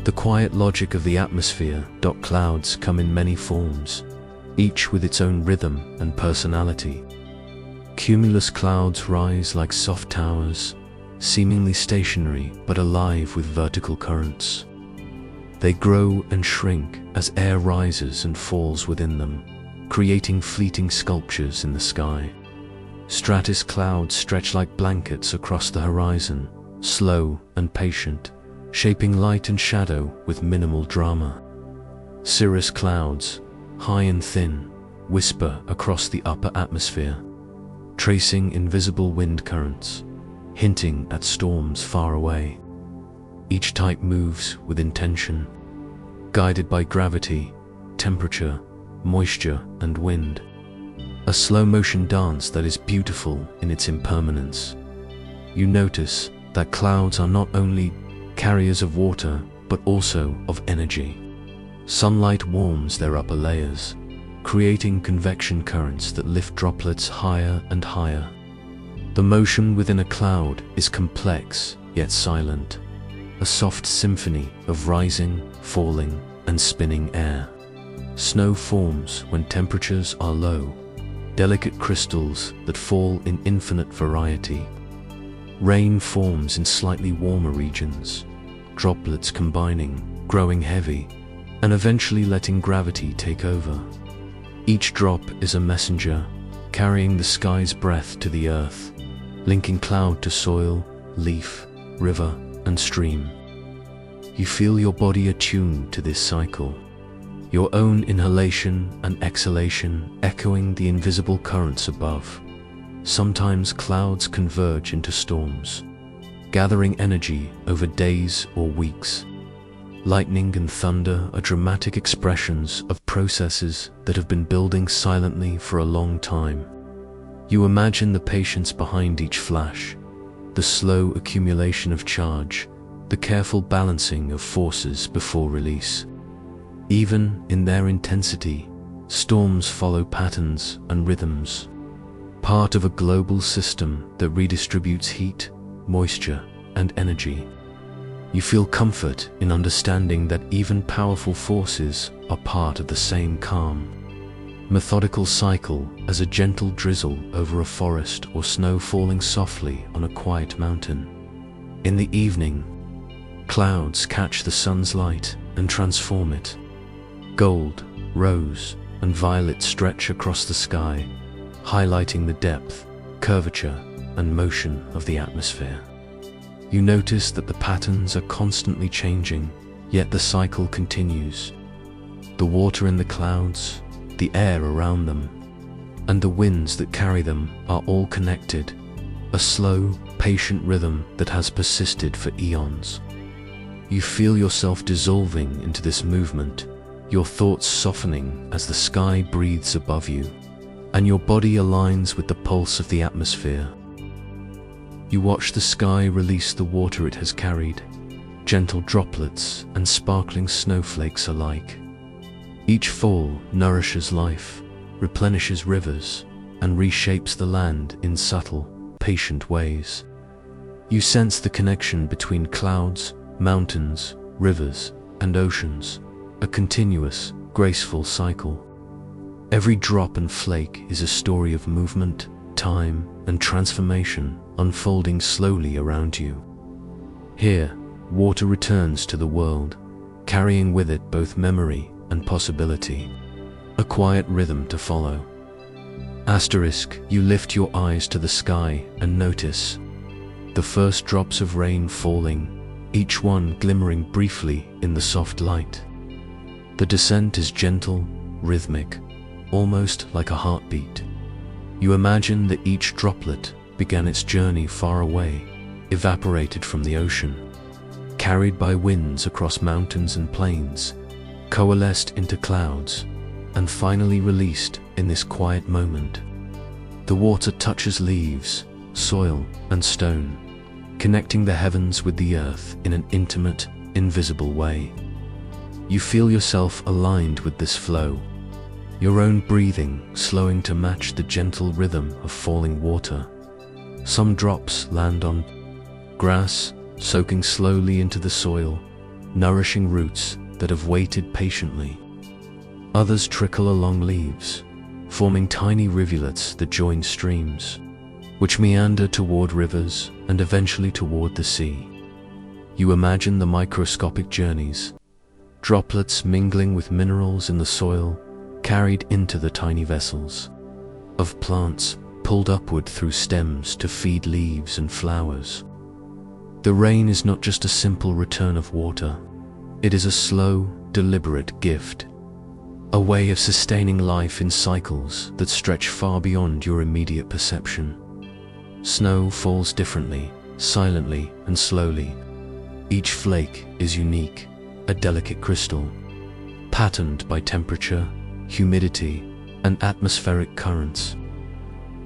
The quiet logic of the atmosphere. Clouds come in many forms, each with its own rhythm and personality. Cumulus clouds rise like soft towers, seemingly stationary but alive with vertical currents. They grow and shrink as air rises and falls within them, creating fleeting sculptures in the sky. Stratus clouds stretch like blankets across the horizon, slow and patient, shaping light and shadow with minimal drama. Cirrus clouds, high and thin, whisper across the upper atmosphere, tracing invisible wind currents, hinting at storms far away. Each type moves with intention, guided by gravity, temperature, moisture, and wind. A slow-motion dance that is beautiful in its impermanence. You notice that clouds are not only carriers of water, but also of energy. Sunlight warms their upper layers, creating convection currents that lift droplets higher and higher. The motion within a cloud is complex yet silent, a soft symphony of rising, falling, and spinning air. Snow forms when temperatures are low, delicate crystals that fall in infinite variety. Rain forms in slightly warmer regions, droplets combining, growing heavy, and eventually letting gravity take over. Each drop is a messenger, carrying the sky's breath to the earth, linking cloud to soil, leaf, river, and stream. You feel your body attuned to this cycle, your own inhalation and exhalation echoing the invisible currents above. Sometimes clouds converge into storms, gathering energy over days or weeks. Lightning and thunder are dramatic expressions of processes that have been building silently for a long time. You imagine the patience behind each flash, the slow accumulation of charge, the careful balancing of forces before release. Even in their intensity, storms follow patterns and rhythms, part of a global system that redistributes heat, moisture, and energy. You feel comfort in understanding that even powerful forces are part of the same calm, methodical cycle as a gentle drizzle over a forest or snow falling softly on a quiet mountain. In the evening, clouds catch the sun's light and transform it. Gold, rose, and violet stretch across the sky, highlighting the depth, curvature, and motion of the atmosphere. You notice that the patterns are constantly changing, yet the cycle continues. The water in the clouds, the air around them, and the winds that carry them are all connected, a slow, patient rhythm that has persisted for eons. You feel yourself dissolving into this movement, your thoughts softening as the sky breathes above you, and your body aligns with the pulse of the atmosphere. You watch the sky release the water it has carried, gentle droplets and sparkling snowflakes alike. Each fall nourishes life, replenishes rivers, and reshapes the land in subtle, patient ways. You sense the connection between clouds, mountains, rivers, and oceans, a continuous, graceful cycle. Every drop and flake is a story of movement, time and transformation unfolding slowly around you. Here, water returns to the world, carrying with it both memory and possibility, a quiet rhythm to follow. Asterisk, you lift your eyes to the sky and notice the first drops of rain falling, each one glimmering briefly in the soft light. The descent is gentle, rhythmic, almost like a heartbeat. You imagine that each droplet began its journey far away, evaporated from the ocean, carried by winds across mountains and plains, coalesced into clouds, and finally released in this quiet moment. The water touches leaves, soil, and stone, connecting the heavens with the earth in an intimate, invisible way. You feel yourself aligned with this flow, your own breathing slowing to match the gentle rhythm of falling water. Some drops land on grass, soaking slowly into the soil, nourishing roots that have waited patiently. Others trickle along leaves, forming tiny rivulets that join streams, which meander toward rivers and eventually toward the sea. You imagine the microscopic journeys, droplets mingling with minerals in the soil, carried into the tiny vessels of plants, pulled upward through stems to feed leaves and flowers. The rain is not just a simple return of water. It is a slow, deliberate gift, a way of sustaining life in cycles that stretch far beyond your immediate perception. Snow falls differently, silently and slowly. Each flake is unique, a delicate crystal, patterned by temperature, humidity, and atmospheric currents.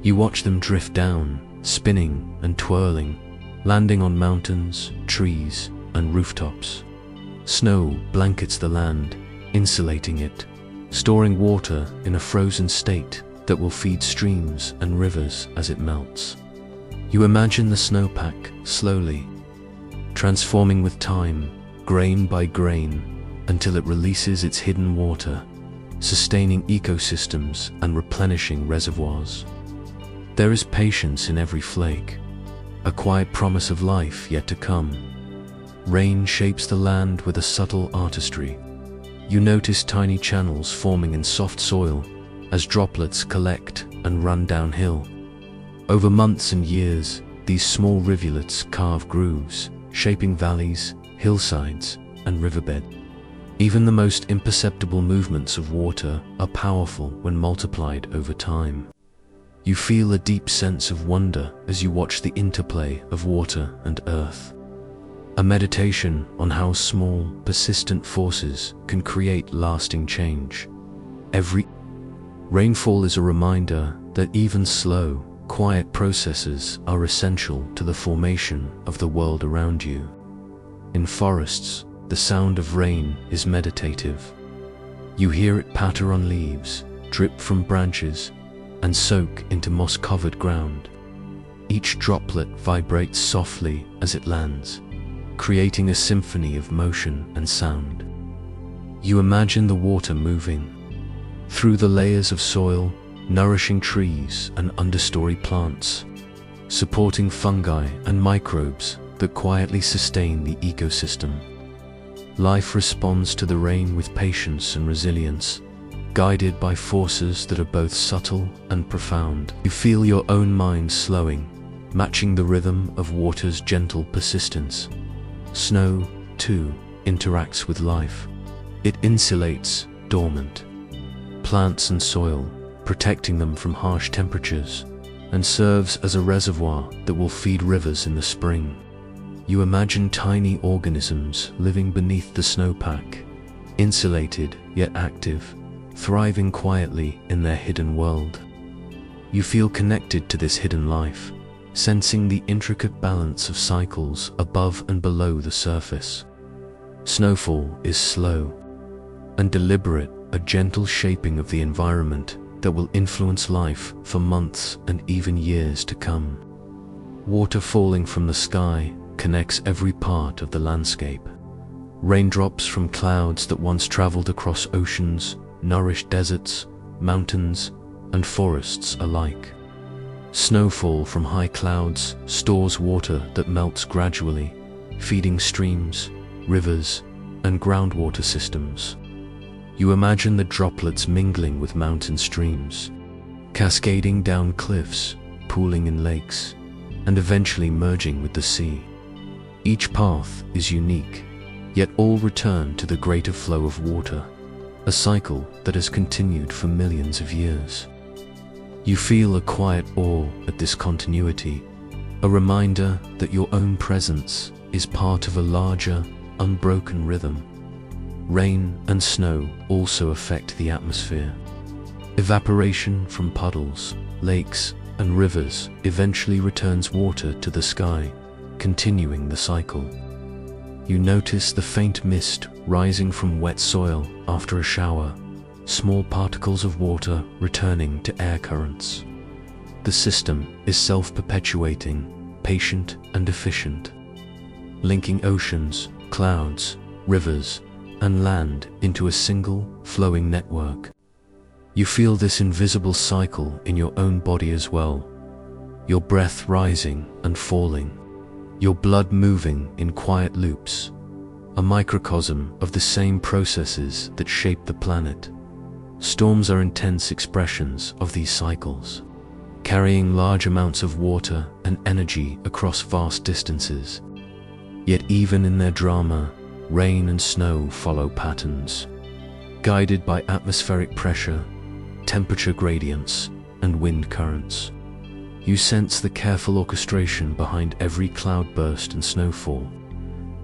You watch them drift down, spinning and twirling, landing on mountains, trees, and rooftops. Snow blankets the land, insulating it, storing water in a frozen state that will feed streams and rivers as it melts. You imagine the snowpack slowly, transforming with time, grain by grain, until it releases its hidden water, sustaining ecosystems and replenishing reservoirs. There is patience in every flake, a quiet promise of life yet to come. Rain shapes the land with a subtle artistry. You notice tiny channels forming in soft soil as droplets collect and run downhill. Over months and years, these small rivulets carve grooves, shaping valleys, hillsides, and riverbed. Even the most imperceptible movements of water are powerful when multiplied over time. You feel a deep sense of wonder as you watch the interplay of water and earth. A meditation on how small, persistent forces can create lasting change. Every rainfall is a reminder that even slow, quiet processes are essential to the formation of the world around you. In forests, the sound of rain is meditative. You hear it patter on leaves, drip from branches, and soak into moss-covered ground. Each droplet vibrates softly as it lands, creating a symphony of motion and sound. You imagine the water moving through the layers of soil, nourishing trees and understory plants, supporting fungi and microbes that quietly sustain the ecosystem. Life responds to the rain with patience and resilience, guided by forces that are both subtle and profound. You feel your own mind slowing, matching the rhythm of water's gentle persistence. Snow, too, interacts with life. It insulates dormant plants and soil, protecting them from harsh temperatures, and serves as a reservoir that will feed rivers in the spring. You imagine tiny organisms living beneath the snowpack, insulated yet active, thriving quietly in their hidden world. You feel connected to this hidden life, sensing the intricate balance of cycles above and below the surface. Snowfall is slow and deliberate, a gentle shaping of the environment that will influence life for months and even years to come. Water falling from the sky connects every part of the landscape. Raindrops from clouds that once traveled across oceans nourish deserts, mountains, and forests alike. Snowfall from high clouds stores water that melts gradually, feeding streams, rivers, and groundwater systems. You imagine the droplets mingling with mountain streams, cascading down cliffs, pooling in lakes, and eventually merging with the sea. Each path is unique, yet all return to the greater flow of water, a cycle that has continued for millions of years. You feel a quiet awe at this continuity, a reminder that your own presence is part of a larger, unbroken rhythm. Rain and snow also affect the atmosphere. Evaporation from puddles, lakes, and rivers eventually returns water to the sky, continuing the cycle. You notice the faint mist rising from wet soil after a shower, small particles of water returning to air currents. The system is self-perpetuating, patient and efficient, linking oceans, clouds, rivers, and land into a single, flowing network. You feel this invisible cycle in your own body as well, your breath rising and falling, your blood moving in quiet loops, a microcosm of the same processes that shape the planet. Storms are intense expressions of these cycles, carrying large amounts of water and energy across vast distances. Yet even in their drama, rain and snow follow patterns, guided by atmospheric pressure, temperature gradients, and wind currents. You sense the careful orchestration behind every cloudburst and snowfall,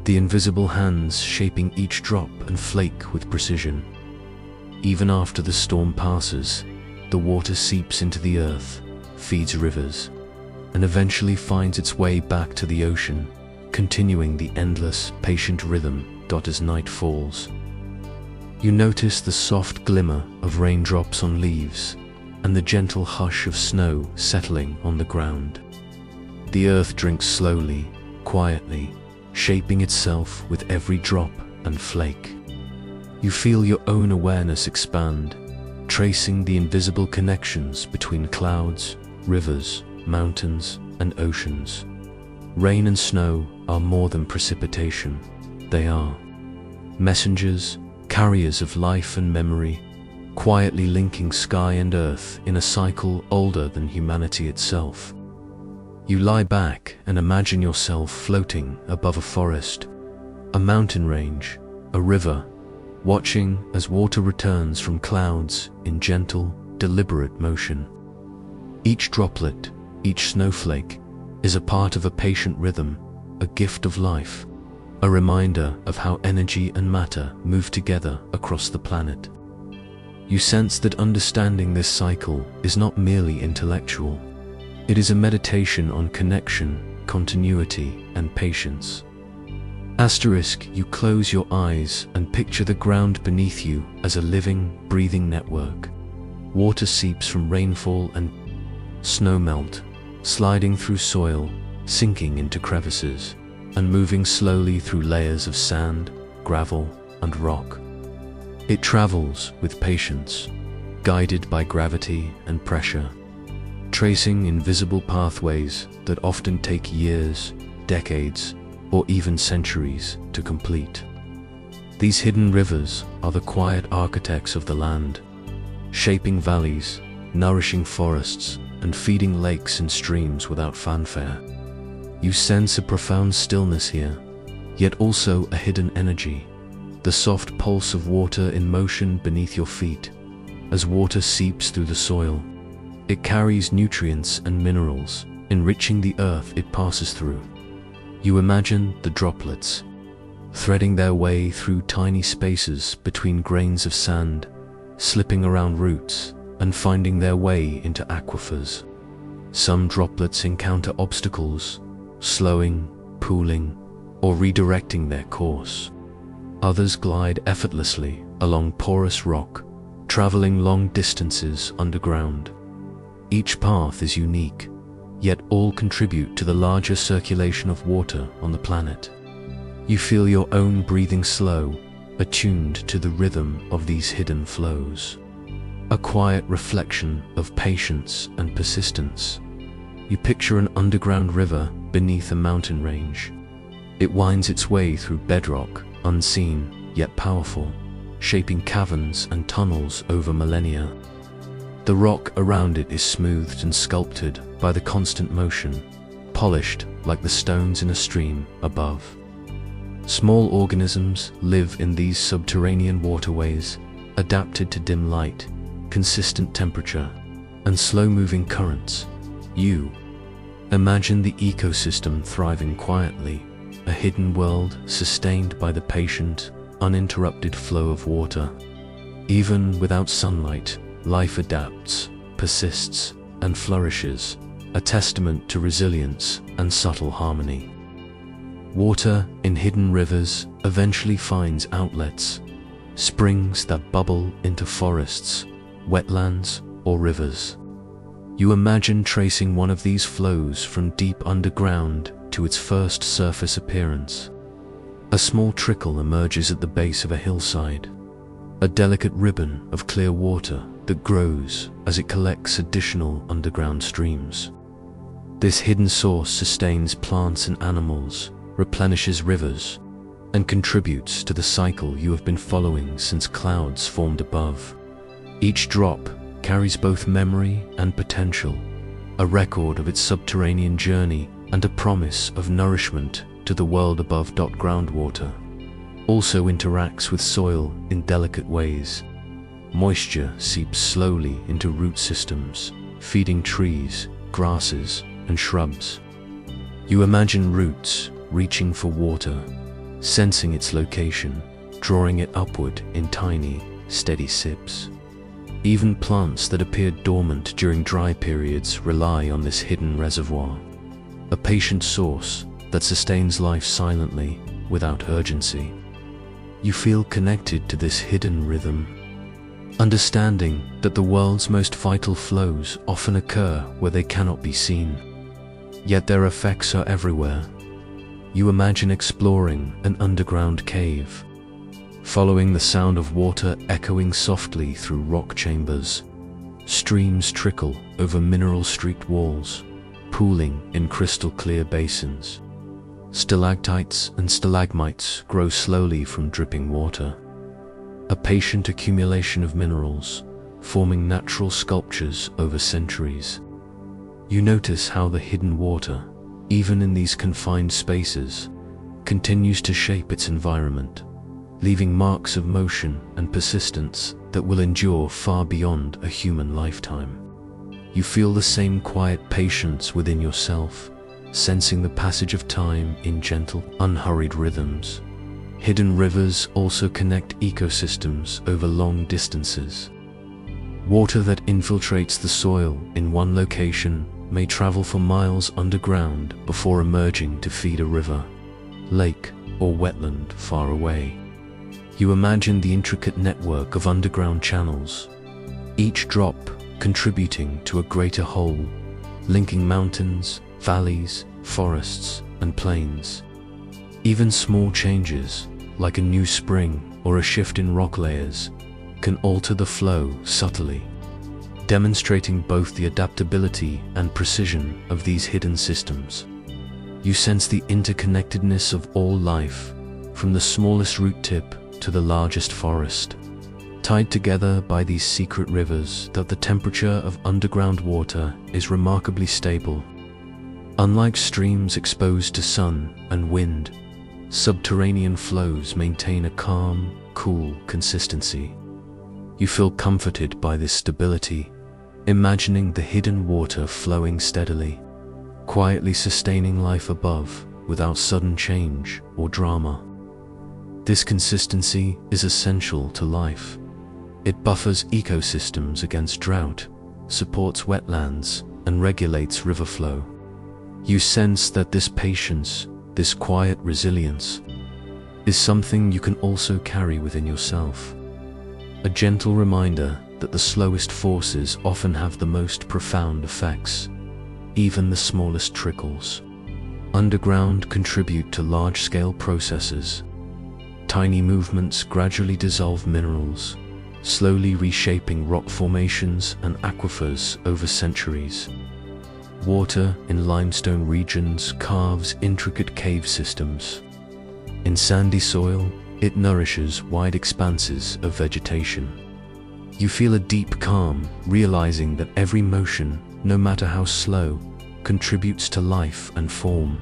the invisible hands shaping each drop and flake with precision. Even after the storm passes, the water seeps into the earth, feeds rivers, and eventually finds its way back to the ocean, continuing the endless, patient rhythm as night falls. You notice the soft glimmer of raindrops on leaves and the gentle hush of snow settling on the ground. The earth drinks slowly, quietly, shaping itself with every drop and flake. You feel your own awareness expand, tracing the invisible connections between clouds, rivers, mountains, and oceans. Rain and snow are more than precipitation. They are messengers, carriers of life and memory, quietly linking sky and earth in a cycle older than humanity itself. You lie back and imagine yourself floating above a forest, a mountain range, a river, watching as water returns from clouds in gentle, deliberate motion. Each droplet, each snowflake, is a part of a patient rhythm, a gift of life, a reminder of how energy and matter move together across the planet. You sense that understanding this cycle is not merely intellectual. It is a meditation on connection, continuity, and patience. You close your eyes and picture the ground beneath you as a living, breathing network. Water seeps from rainfall and snowmelt, sliding through soil, sinking into crevices, and moving slowly through layers of sand, gravel, and rock. It travels with patience, guided by gravity and pressure, tracing invisible pathways that often take years, decades, or even centuries to complete. These hidden rivers are the quiet architects of the land, shaping valleys, nourishing forests, and feeding lakes and streams without fanfare. You sense a profound stillness here, yet also a hidden energy, the soft pulse of water in motion beneath your feet. As water seeps through the soil, it carries nutrients and minerals, enriching the earth it passes through. You imagine the droplets, threading their way through tiny spaces between grains of sand, slipping around roots, and finding their way into aquifers. Some droplets encounter obstacles, slowing, pooling, or redirecting their course. Others glide effortlessly along porous rock, traveling long distances underground. Each path is unique, yet all contribute to the larger circulation of water on the planet. You feel your own breathing slow, attuned to the rhythm of these hidden flows. A quiet reflection of patience and persistence. You picture an underground river beneath a mountain range. It winds its way through bedrock, unseen yet powerful, shaping caverns and tunnels over millennia. The rock around it is smoothed and sculpted by the constant motion, polished like the stones in a stream above. Small organisms live in these subterranean waterways, adapted to dim light, consistent temperature, and slow-moving currents. You imagine the ecosystem thriving quietly, a hidden world sustained by the patient, uninterrupted flow of water. Even without sunlight, life adapts, persists, and flourishes, a testament to resilience and subtle harmony. Water in hidden rivers eventually finds outlets, springs that bubble into forests, wetlands, or rivers. You imagine tracing one of these flows from deep underground to its first surface appearance. A small trickle emerges at the base of a hillside, a delicate ribbon of clear water that grows as it collects additional underground streams. This hidden source sustains plants and animals, replenishes rivers, and contributes to the cycle you have been following since clouds formed above. Each drop carries both memory and potential, a record of its subterranean journey and a promise of nourishment to the world above. Groundwater also interacts with soil in delicate ways. Moisture seeps slowly into root systems, feeding trees, grasses, and shrubs. You imagine roots reaching for water, sensing its location, drawing it upward in tiny, steady sips. Even plants that appeared dormant during dry periods rely on this hidden reservoir, a patient source that sustains life silently, without urgency. You feel connected to this hidden rhythm, understanding that the world's most vital flows often occur where they cannot be seen. Yet their effects are everywhere. You imagine exploring an underground cave, following the sound of water echoing softly through rock chambers. Streams trickle over mineral-streaked walls, pooling in crystal-clear basins. Stalactites and stalagmites grow slowly from dripping water, a patient accumulation of minerals, forming natural sculptures over centuries. You notice how the hidden water, even in these confined spaces, continues to shape its environment, leaving marks of motion and persistence that will endure far beyond a human lifetime. You feel the same quiet patience within yourself, sensing the passage of time in gentle, unhurried rhythms. Hidden rivers also connect ecosystems over long distances. Water that infiltrates the soil in one location may travel for miles underground before emerging to feed a river, lake, or wetland far away. You imagine the intricate network of underground channels, each drop contributing to a greater whole, linking mountains, valleys, forests, and plains. Even small changes, like a new spring or a shift in rock layers, can alter the flow subtly, demonstrating both the adaptability and precision of these hidden systems. You sense the interconnectedness of all life, from the smallest root tip to the largest forest, tied together by these secret rivers. That the temperature of underground water is remarkably stable. Unlike streams exposed to sun and wind, subterranean flows maintain a calm, cool consistency. You feel comforted by this stability, imagining the hidden water flowing steadily, quietly sustaining life above without sudden change or drama. This consistency is essential to life. It buffers ecosystems against drought, supports wetlands, and regulates river flow. You sense that this patience, this quiet resilience, is something you can also carry within yourself. A gentle reminder that the slowest forces often have the most profound effects. Even the smallest trickles underground contribute to large-scale processes. Tiny movements gradually dissolve minerals, slowly reshaping rock formations and aquifers over centuries. Water in limestone regions carves intricate cave systems. In sandy soil, it nourishes wide expanses of vegetation. You feel a deep calm, realizing that every motion, no matter how slow, contributes to life and form.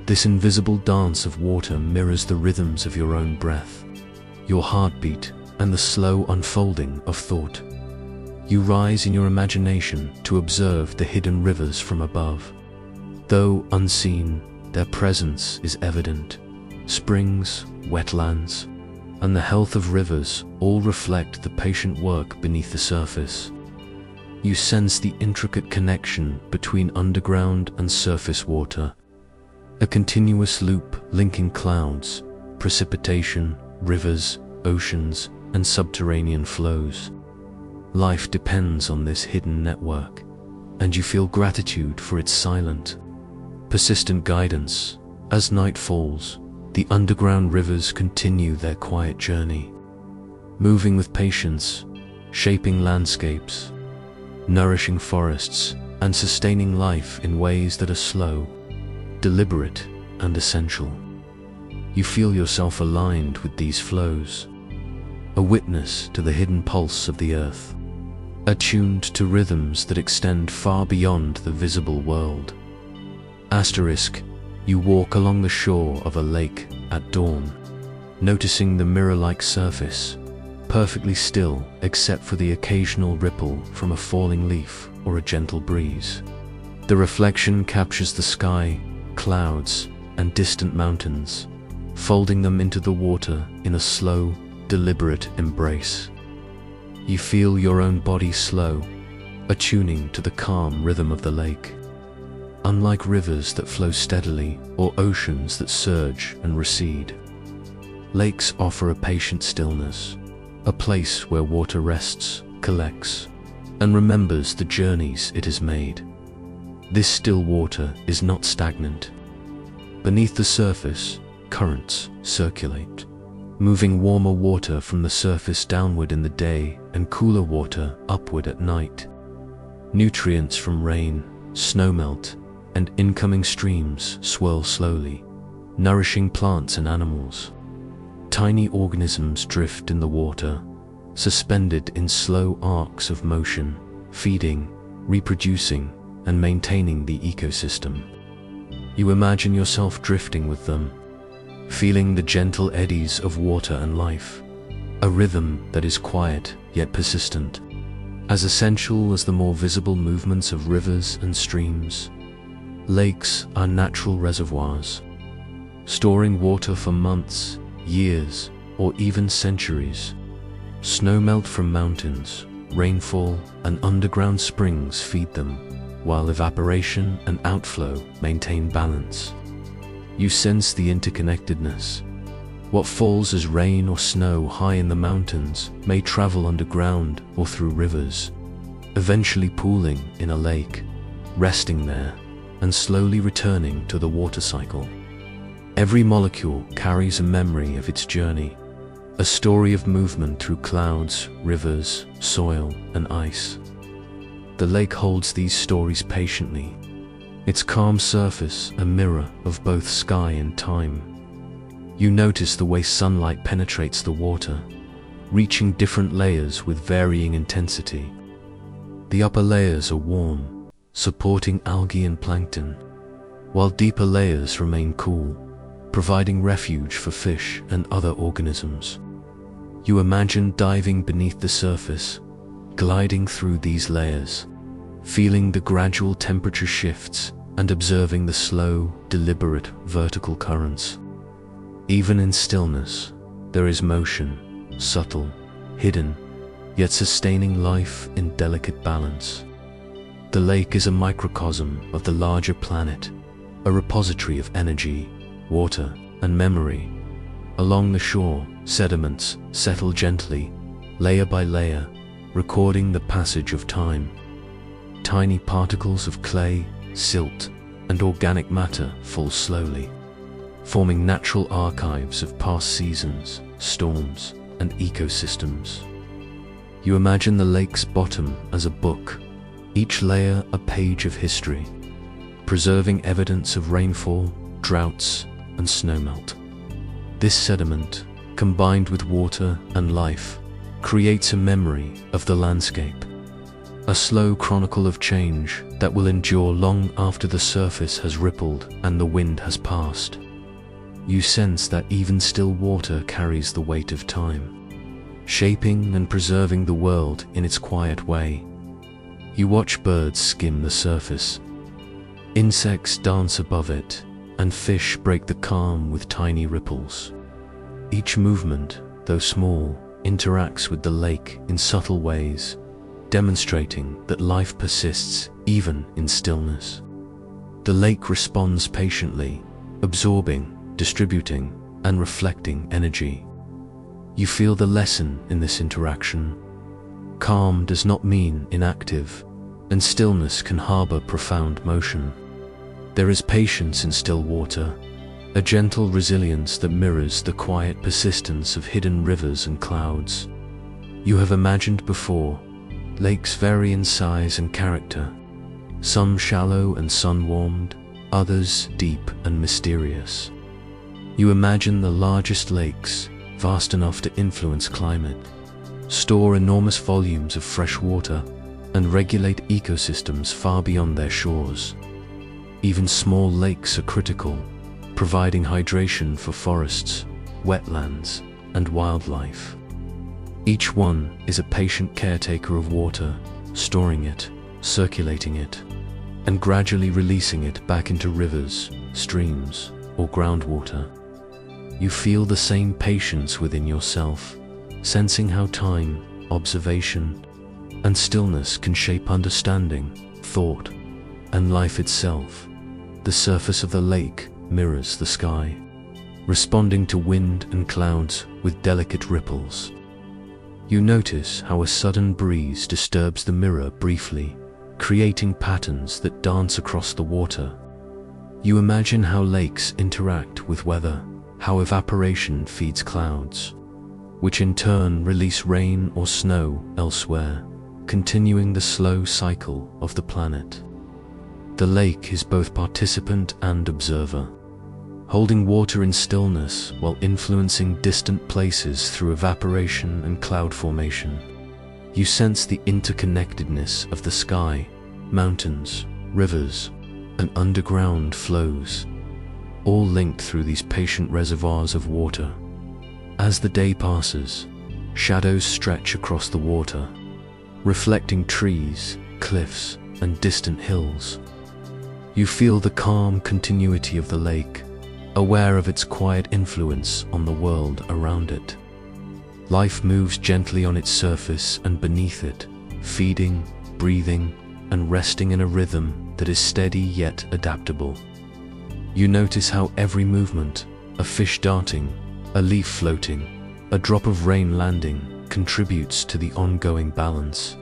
This invisible dance of water mirrors the rhythms of your own breath, your heartbeat, and the slow unfolding of thought. You rise in your imagination to observe the hidden rivers from above. Though unseen, their presence is evident. Springs, wetlands, and the health of rivers all reflect the patient work beneath the surface. You sense the intricate connection between underground and surface water, a continuous loop linking clouds, precipitation, rivers, oceans, and subterranean flows. Life depends on this hidden network, and you feel gratitude for its silent, persistent guidance. As night falls, the underground rivers continue their quiet journey, moving with patience, shaping landscapes, nourishing forests, and sustaining life in ways that are slow, deliberate, and essential. You feel yourself aligned with these flows, a witness to the hidden pulse of the earth, attuned to rhythms that extend far beyond the visible world. Asterisk, you walk along the shore of a lake at dawn, noticing the mirror-like surface, perfectly still except for the occasional ripple from a falling leaf or a gentle breeze. The reflection captures the sky, clouds, and distant mountains, folding them into the water in a slow, deliberate embrace. You feel your own body slow, attuning to the calm rhythm of the lake. Unlike rivers that flow steadily or oceans that surge and recede, lakes offer a patient stillness, a place where water rests, collects, and remembers the journeys it has made. This still water is not stagnant. Beneath the surface, currents circulate, moving warmer water from the surface downward in the day and cooler water upward at night. Nutrients from rain, snowmelt, and incoming streams swirl slowly, nourishing plants and animals. Tiny organisms drift in the water, suspended in slow arcs of motion, feeding, reproducing, and maintaining the ecosystem. You imagine yourself drifting with them, feeling the gentle eddies of water and life, a rhythm that is quiet yet persistent, as essential as the more visible movements of rivers and streams. Lakes are natural reservoirs, storing water for months, years, or even centuries. Snowmelt from mountains, rainfall, and underground springs feed them, while evaporation and outflow maintain balance. You sense the interconnectedness. What falls as rain or snow high in the mountains may travel underground or through rivers, eventually pooling in a lake, resting there, and slowly returning to the water cycle. Every molecule carries a memory of its journey, a story of movement through clouds, rivers, soil, and ice. The lake holds these stories patiently, its calm surface a mirror of both sky and time. You notice the way sunlight penetrates the water, reaching different layers with varying intensity. The upper layers are warm, supporting algae and plankton, while deeper layers remain cool, providing refuge for fish and other organisms. You imagine diving beneath the surface, gliding through these layers, feeling the gradual temperature shifts and observing the slow, deliberate vertical currents. Even in stillness, there is motion, subtle, hidden, yet sustaining life in delicate balance. The lake is a microcosm of the larger planet, a repository of energy, water, and memory. Along the shore, sediments settle gently, layer by layer, recording the passage of time. Tiny particles of clay, silt, and organic matter fall slowly, forming natural archives of past seasons, storms, and ecosystems. You imagine the lake's bottom as a book, each layer a page of history, preserving evidence of rainfall, droughts, and snowmelt. This sediment, combined with water and life, creates a memory of the landscape, a slow chronicle of change that will endure long after the surface has rippled and the wind has passed. You sense that even still water carries the weight of time, shaping and preserving the world in its quiet way. You watch birds skim the surface, insects dance above it, and fish break the calm with tiny ripples. Each movement, though small, interacts with the lake in subtle ways, demonstrating that life persists even in stillness. The lake responds patiently, absorbing, distributing, and reflecting energy. You feel the lesson in this interaction. Calm does not mean inactive, and stillness can harbor profound motion. There is patience in still water, a gentle resilience that mirrors the quiet persistence of hidden rivers and clouds. You have imagined before, lakes vary in size and character, some shallow and sun-warmed, others deep and mysterious. You imagine the largest lakes, vast enough to influence climate, store enormous volumes of fresh water, and regulate ecosystems far beyond their shores. Even small lakes are critical, providing hydration for forests, wetlands, and wildlife. Each one is a patient caretaker of water, storing it, circulating it, and gradually releasing it back into rivers, streams, or groundwater. You feel the same patience within yourself, sensing how time, observation, and stillness can shape understanding, thought, and life itself. The surface of the lake mirrors the sky, responding to wind and clouds with delicate ripples. You notice how a sudden breeze disturbs the mirror briefly, creating patterns that dance across the water. You imagine how lakes interact with weather, how evaporation feeds clouds, which in turn release rain or snow elsewhere, continuing the slow cycle of the planet. The lake is both participant and observer, holding water in stillness while influencing distant places through evaporation and cloud formation. You sense the interconnectedness of the sky, mountains, rivers, and underground flows, all linked through these patient reservoirs of water. As the day passes, shadows stretch across the water, reflecting trees, cliffs, and distant hills. You feel the calm continuity of the lake, aware of its quiet influence on the world around it. Life moves gently on its surface and beneath it, feeding, breathing, and resting in a rhythm that is steady yet adaptable. You notice how every movement, a fish darting, a leaf floating, a drop of rain landing, contributes to the ongoing balance.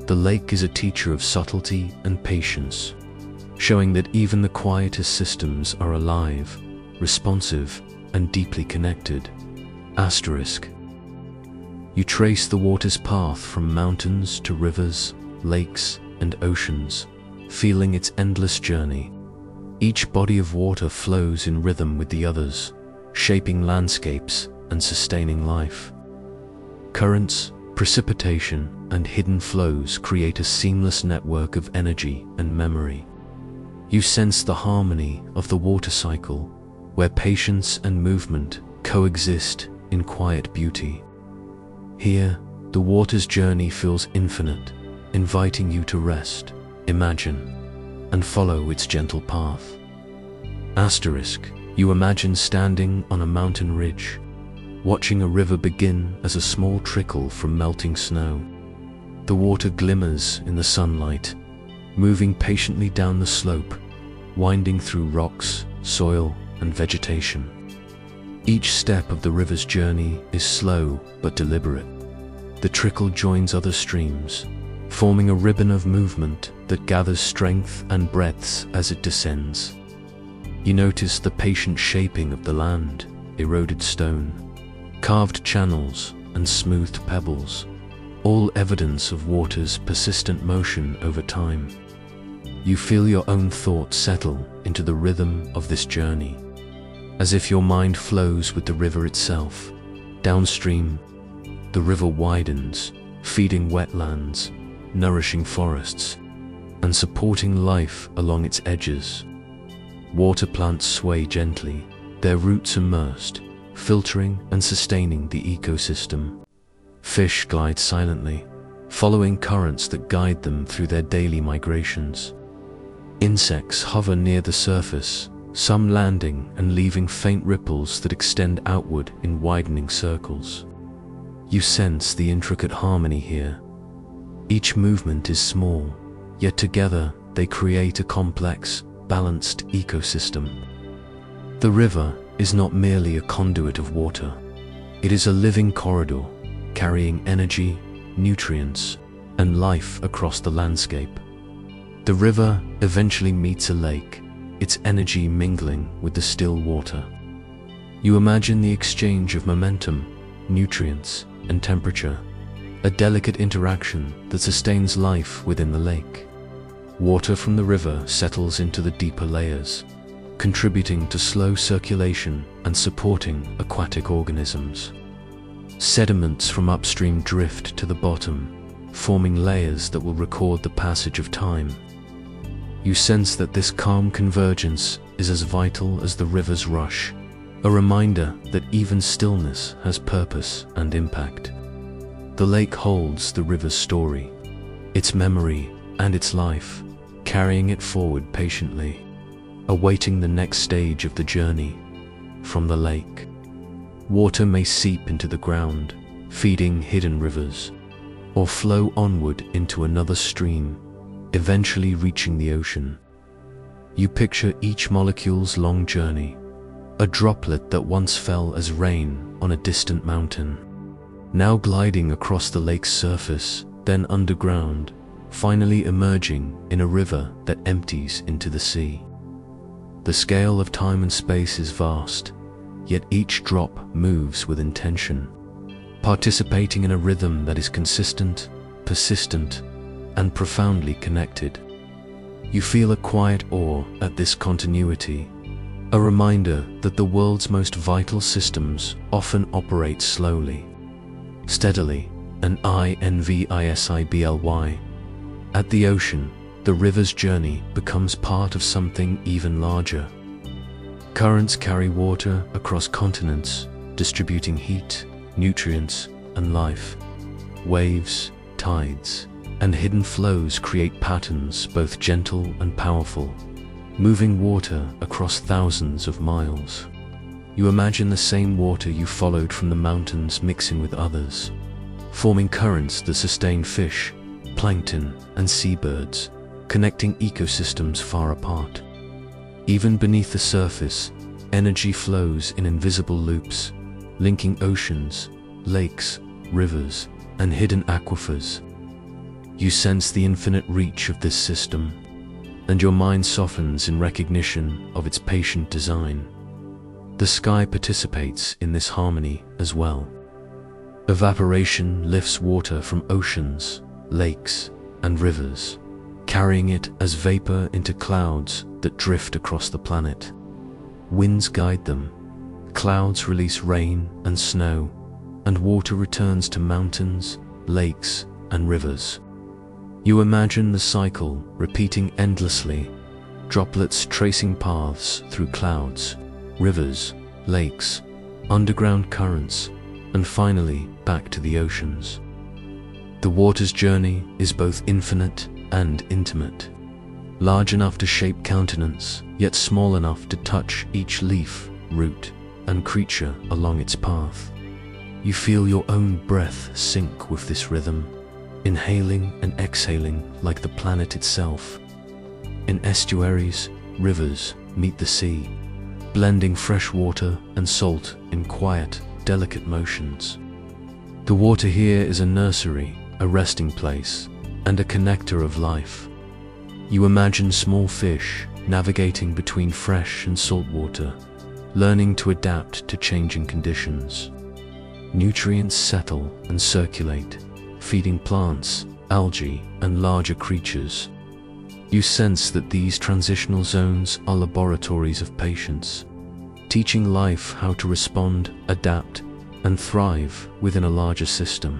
The lake is a teacher of subtlety and patience, showing that even the quietest systems are alive, responsive, and deeply connected. Asterisk. You trace the water's path from mountains to rivers, lakes, and oceans, feeling its endless journey. Each body of water flows in rhythm with the others, shaping landscapes and sustaining life. Currents, precipitation, and hidden flows create a seamless network of energy and memory. You sense the harmony of the water cycle, where patience and movement coexist in quiet beauty. Here, the water's journey feels infinite, inviting you to rest, imagine, and follow its gentle path. Asterisk. You imagine standing on a mountain ridge, watching a river begin as a small trickle from melting snow. The water glimmers in the sunlight, moving patiently down the slope, winding through rocks, soil, and vegetation. Each step of the river's journey is slow but deliberate. The trickle joins other streams, forming a ribbon of movement that gathers strength and breaths as it descends. You notice the patient shaping of the land, eroded stone, carved channels, and smoothed pebbles, all evidence of water's persistent motion over time. You feel your own thoughts settle into the rhythm of this journey, as if your mind flows with the river itself. Downstream, the river widens, feeding wetlands, nourishing forests, and supporting life along its edges. Water plants sway gently, their roots immersed, filtering and sustaining the ecosystem. Fish glide silently, following currents that guide them through their daily migrations. Insects hover near the surface, some landing and leaving faint ripples that extend outward in widening circles. You sense the intricate harmony here. Each movement is small, yet together they create a complex, balanced ecosystem. The river is not merely a conduit of water. It is a living corridor, carrying energy, nutrients, and life across the landscape. The river eventually meets a lake, its energy mingling with the still water. You imagine the exchange of momentum, nutrients, and temperature, a delicate interaction that sustains life within the lake. Water from the river settles into the deeper layers, contributing to slow circulation and supporting aquatic organisms. Sediments from upstream drift to the bottom, forming layers that will record the passage of time. You sense that this calm convergence is as vital as the river's rush, a reminder that even stillness has purpose and impact. The lake holds the river's story, its memory and its life, carrying it forward patiently, awaiting the next stage of the journey. From the lake, water may seep into the ground, feeding hidden rivers, or flow onward into another stream, eventually reaching the ocean. You picture each molecule's long journey, a droplet that once fell as rain on a distant mountain, now gliding across the lake's surface, then underground, finally emerging in a river that empties into the sea. The scale of time and space is vast, yet each drop moves with intention, participating in a rhythm that is consistent, persistent, and profoundly connected. You feel a quiet awe at this continuity, a reminder that the world's most vital systems often operate slowly, steadily, and invisibly. At the ocean, the river's journey becomes part of something even larger. Currents carry water across continents, distributing heat, nutrients, and life. Waves, tides, and hidden flows create patterns both gentle and powerful, moving water across thousands of miles. You imagine the same water you followed from the mountains mixing with others, forming currents that sustain fish, plankton, and seabirds, connecting ecosystems far apart. Even beneath the surface, energy flows in invisible loops, linking oceans, lakes, rivers, and hidden aquifers. You sense the infinite reach of this system, and your mind softens in recognition of its patient design. The sky participates in this harmony as well. Evaporation lifts water from oceans, lakes, and rivers, carrying it as vapor into clouds that drift across the planet. Winds guide them, clouds release rain and snow, and water returns to mountains, lakes, and rivers. You imagine the cycle repeating endlessly, droplets tracing paths through clouds, rivers, lakes, underground currents, and finally back to the oceans. The water's journey is both infinite and intimate, large enough to shape countenance, yet small enough to touch each leaf, root, and creature along its path. You feel your own breath sync with this rhythm, inhaling and exhaling like the planet itself. In estuaries, rivers meet the sea, blending fresh water and salt in quiet, delicate motions. The water here is a nursery, a resting place, and a connector of life. You imagine small fish navigating between fresh and salt water, learning to adapt to changing conditions. Nutrients settle and circulate, feeding plants, algae, and larger creatures. You sense that these transitional zones are laboratories of patience, teaching life how to respond, adapt, and thrive within a larger system.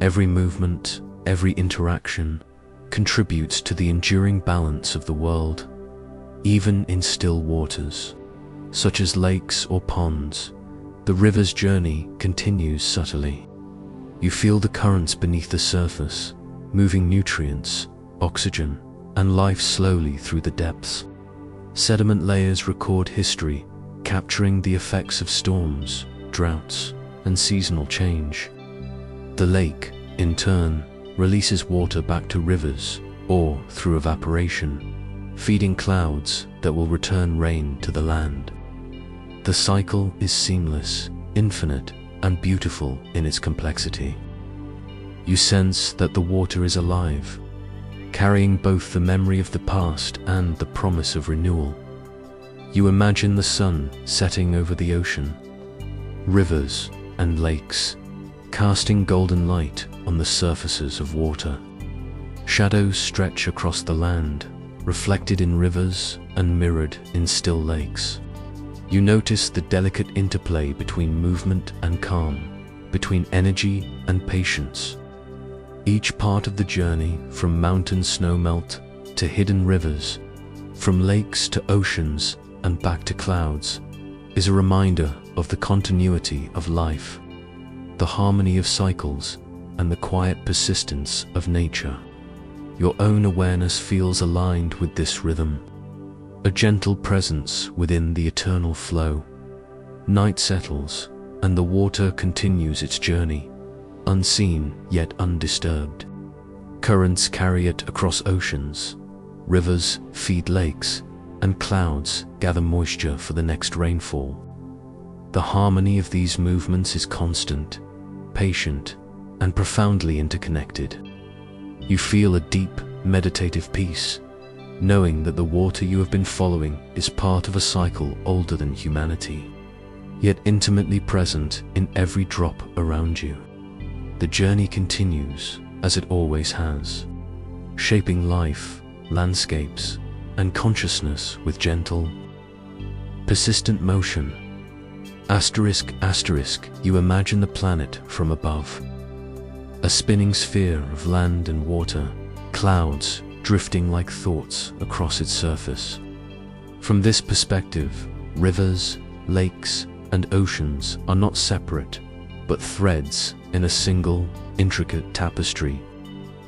Every movement, every interaction, contributes to the enduring balance of the world, even in still waters, such as lakes or ponds. The river's journey continues subtly. You feel the currents beneath the surface, moving nutrients, oxygen, and life slowly through the depths. Sediment layers record history, capturing the effects of storms, droughts, and seasonal change. The lake, in turn, releases water back to rivers, or through evaporation, feeding clouds that will return rain to the land. The cycle is seamless, infinite, and beautiful in its complexity. You sense that the water is alive, carrying both the memory of the past and the promise of renewal. You imagine the sun setting over the ocean, rivers and lakes, casting golden light on the surfaces of water. Shadows stretch across the land, reflected in rivers and mirrored in still lakes. You notice the delicate interplay between movement and calm, between energy and patience. Each part of the journey, from mountain snowmelt to hidden rivers, from lakes to oceans and back to clouds, is a reminder of the continuity of life, the harmony of cycles, and the quiet persistence of nature. Your own awareness feels aligned with this rhythm, a gentle presence within the eternal flow. Night settles, and the water continues its journey, unseen yet undisturbed. Currents carry it across oceans, rivers feed lakes, and clouds gather moisture for the next rainfall. The harmony of these movements is constant, patient, and profoundly interconnected. You feel a deep, meditative peace, knowing that the water you have been following is part of a cycle older than humanity, yet intimately present in every drop around you. The journey continues, as it always has, shaping life, landscapes, and consciousness with gentle, persistent motion. Asterisk, asterisk, you imagine the planet from above, a spinning sphere of land and water, clouds drifting like thoughts across its surface. From this perspective, rivers, lakes, and oceans are not separate, but threads in a single, intricate tapestry.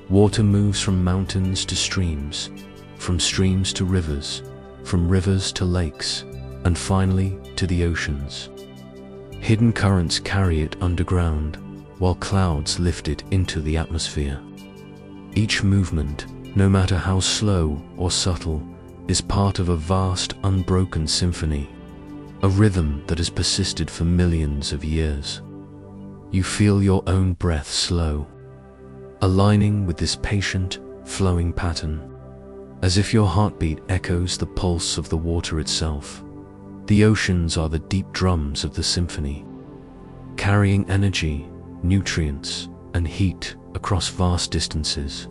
Water moves from mountains to streams, from streams to rivers, from rivers to lakes, and finally to the oceans. Hidden currents carry it underground, while clouds lift it into the atmosphere. Each movement, no matter how slow or subtle, is part of a vast, unbroken symphony, a rhythm that has persisted for millions of years. You feel your own breath slow, aligning with this patient, flowing pattern, as if your heartbeat echoes the pulse of the water itself. The oceans are the deep drums of the symphony, carrying energy, nutrients, and heat across vast distances.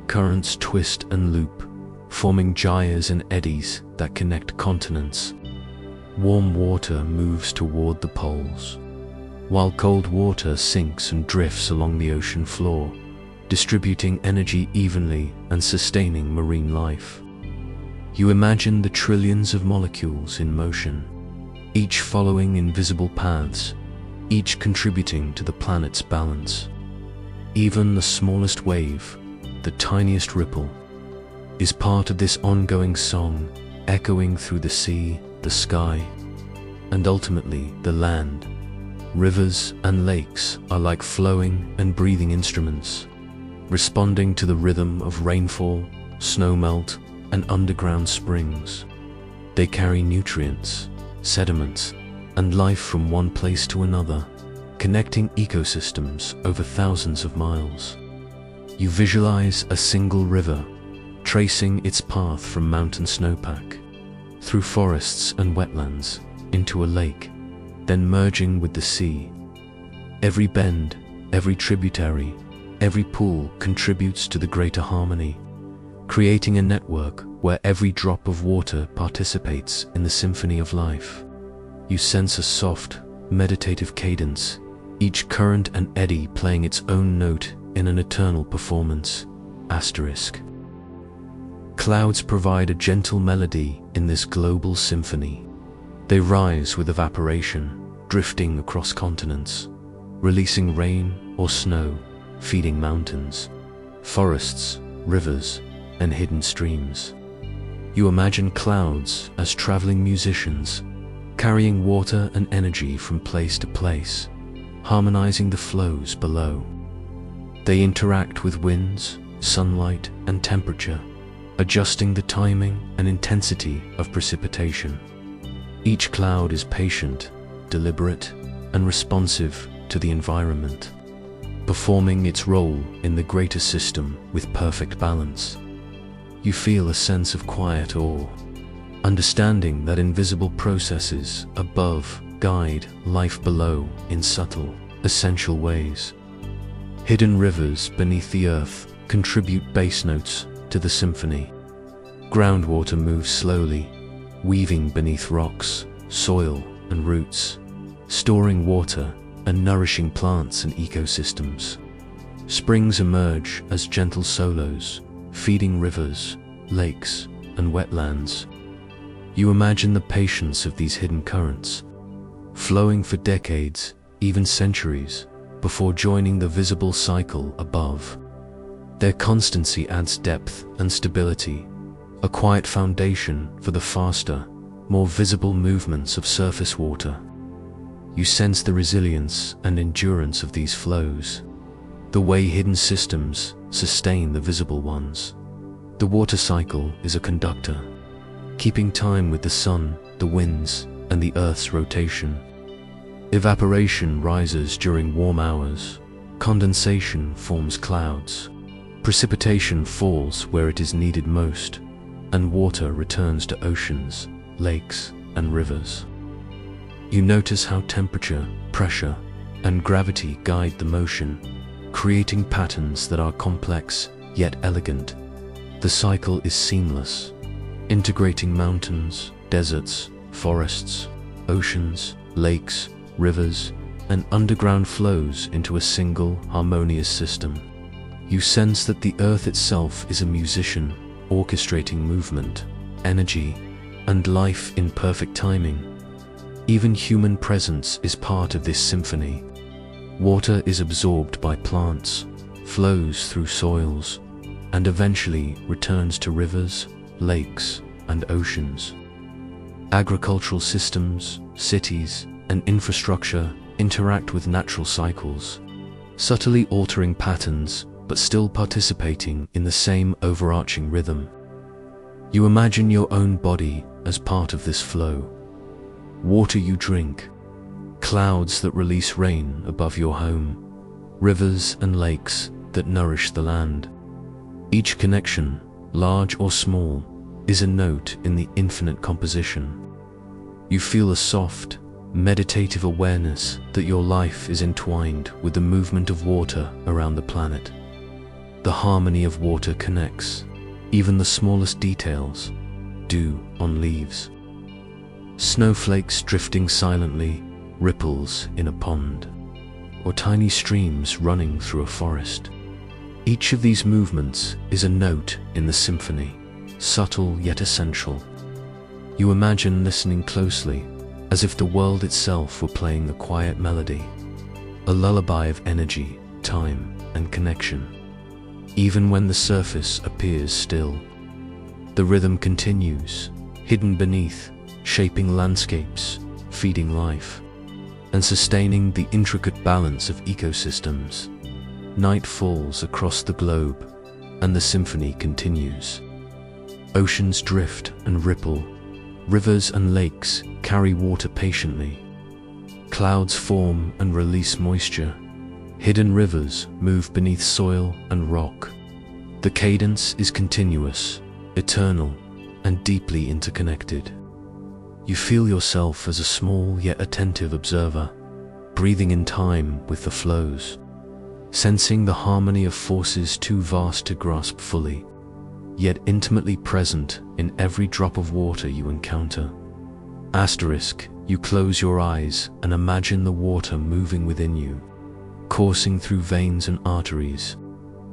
Currents twist and loop, forming gyres and eddies that connect continents. Warm water moves toward the poles, while cold water sinks and drifts along the ocean floor, distributing energy evenly and sustaining marine life. You imagine the trillions of molecules in motion, each following invisible paths, each contributing to the planet's balance. Even the smallest wave, the tiniest ripple, is part of this ongoing song, echoing through the sea, the sky, and ultimately the land. Rivers and lakes are like flowing and breathing instruments, responding to the rhythm of rainfall, snowmelt, and underground springs. They carry nutrients, sediments, and life from one place to another, connecting ecosystems over thousands of miles. You visualize a single river, tracing its path from mountain snowpack, through forests and wetlands, into a lake, then merging with the sea. Every bend, every tributary, Every pool contributes to the greater harmony, creating a network where every drop of water participates in the symphony of life. You sense a soft, meditative cadence, each current and eddy playing its own note in an eternal performance. Asterisk. Clouds provide a gentle melody in this global symphony. They rise with evaporation, drifting across continents, releasing rain or snow, feeding mountains, forests, rivers, and hidden streams. You imagine clouds as traveling musicians, carrying water and energy from place to place, harmonizing the flows below. They interact with winds, sunlight, and temperature, adjusting the timing and intensity of precipitation. Each cloud is patient, deliberate, and responsive to the environment, performing its role in the greater system with perfect balance. You feel a sense of quiet awe, understanding that invisible processes above guide life below in subtle, essential ways. Hidden rivers beneath the earth contribute bass notes to the symphony. Groundwater moves slowly, weaving beneath rocks, soil, and roots, storing water and nourishing plants and ecosystems. Springs emerge as gentle solos, feeding rivers, lakes, and wetlands. You imagine the patience of these hidden currents, flowing for decades, even centuries, before joining the visible cycle above. Their constancy adds depth and stability, a quiet foundation for the faster, more visible movements of surface water. You sense the resilience and endurance of these flows, the way hidden systems sustain the visible ones. The water cycle is a conductor, keeping time with the sun, the winds, and the earth's rotation. Evaporation rises during warm hours, condensation forms clouds, precipitation falls where it is needed most, and water returns to oceans, lakes, and rivers. You notice how temperature, pressure, and gravity guide the motion, creating patterns that are complex yet elegant. The cycle is seamless, integrating mountains, deserts, forests, oceans, lakes, rivers, and underground flows into a single, harmonious system. You sense that the earth itself is a musician, orchestrating movement, energy, and life in perfect timing. Even human presence is part of this symphony. Water is absorbed by plants, flows through soils, and eventually returns to rivers, lakes, and oceans. Agricultural systems, cities, and infrastructure interact with natural cycles, subtly altering patterns but still participating in the same overarching rhythm. You imagine your own body as part of this flow. Water you drink, clouds that release rain above your home, rivers and lakes that nourish the land. Each connection, large or small, is a note in the infinite composition. You feel a soft, meditative awareness that your life is entwined with the movement of water around the planet. The harmony of water connects even the smallest details, dew on leaves, snowflakes drifting silently, ripples in a pond, or tiny streams running through a forest. Each of these movements is a note in the symphony, subtle yet essential. You imagine listening closely, as if the world itself were playing a quiet melody, a lullaby of energy, time, and connection. Even when the surface appears still, the rhythm continues, hidden beneath, shaping landscapes, feeding life, and sustaining the intricate balance of ecosystems. Night falls across the globe, and the symphony continues. Oceans drift and ripple, rivers and lakes carry water patiently. Clouds form and release moisture. Hidden rivers move beneath soil and rock. The cadence is continuous, eternal, and deeply interconnected. You feel yourself as a small yet attentive observer, breathing in time with the flows, sensing the harmony of forces too vast to grasp fully, yet intimately present in every drop of water you encounter. Asterisk, you close your eyes and imagine the water moving within you, coursing through veins and arteries,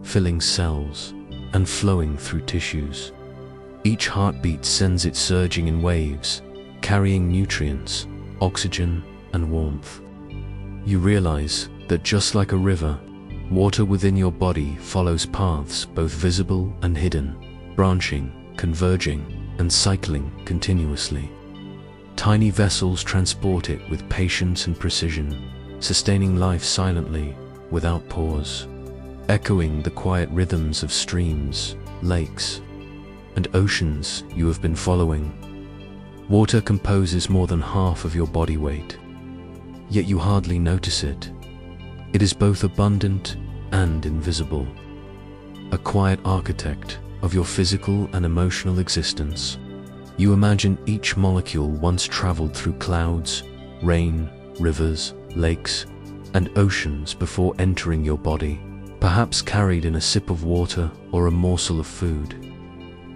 filling cells, and flowing through tissues. Each heartbeat sends it surging in waves, carrying nutrients, oxygen, and warmth. You realize that just like a river, water within your body follows paths both visible and hidden, branching, converging, and cycling continuously. Tiny vessels transport it with patience and precision, sustaining life silently, without pause, echoing the quiet rhythms of streams, lakes, and oceans you have been following. Water composes more than half of your body weight, yet you hardly notice it. It is both abundant and invisible, a quiet architect of your physical and emotional existence. You imagine each molecule once traveled through clouds, rain, rivers, lakes, and oceans before entering your body, perhaps carried in a sip of water or a morsel of food.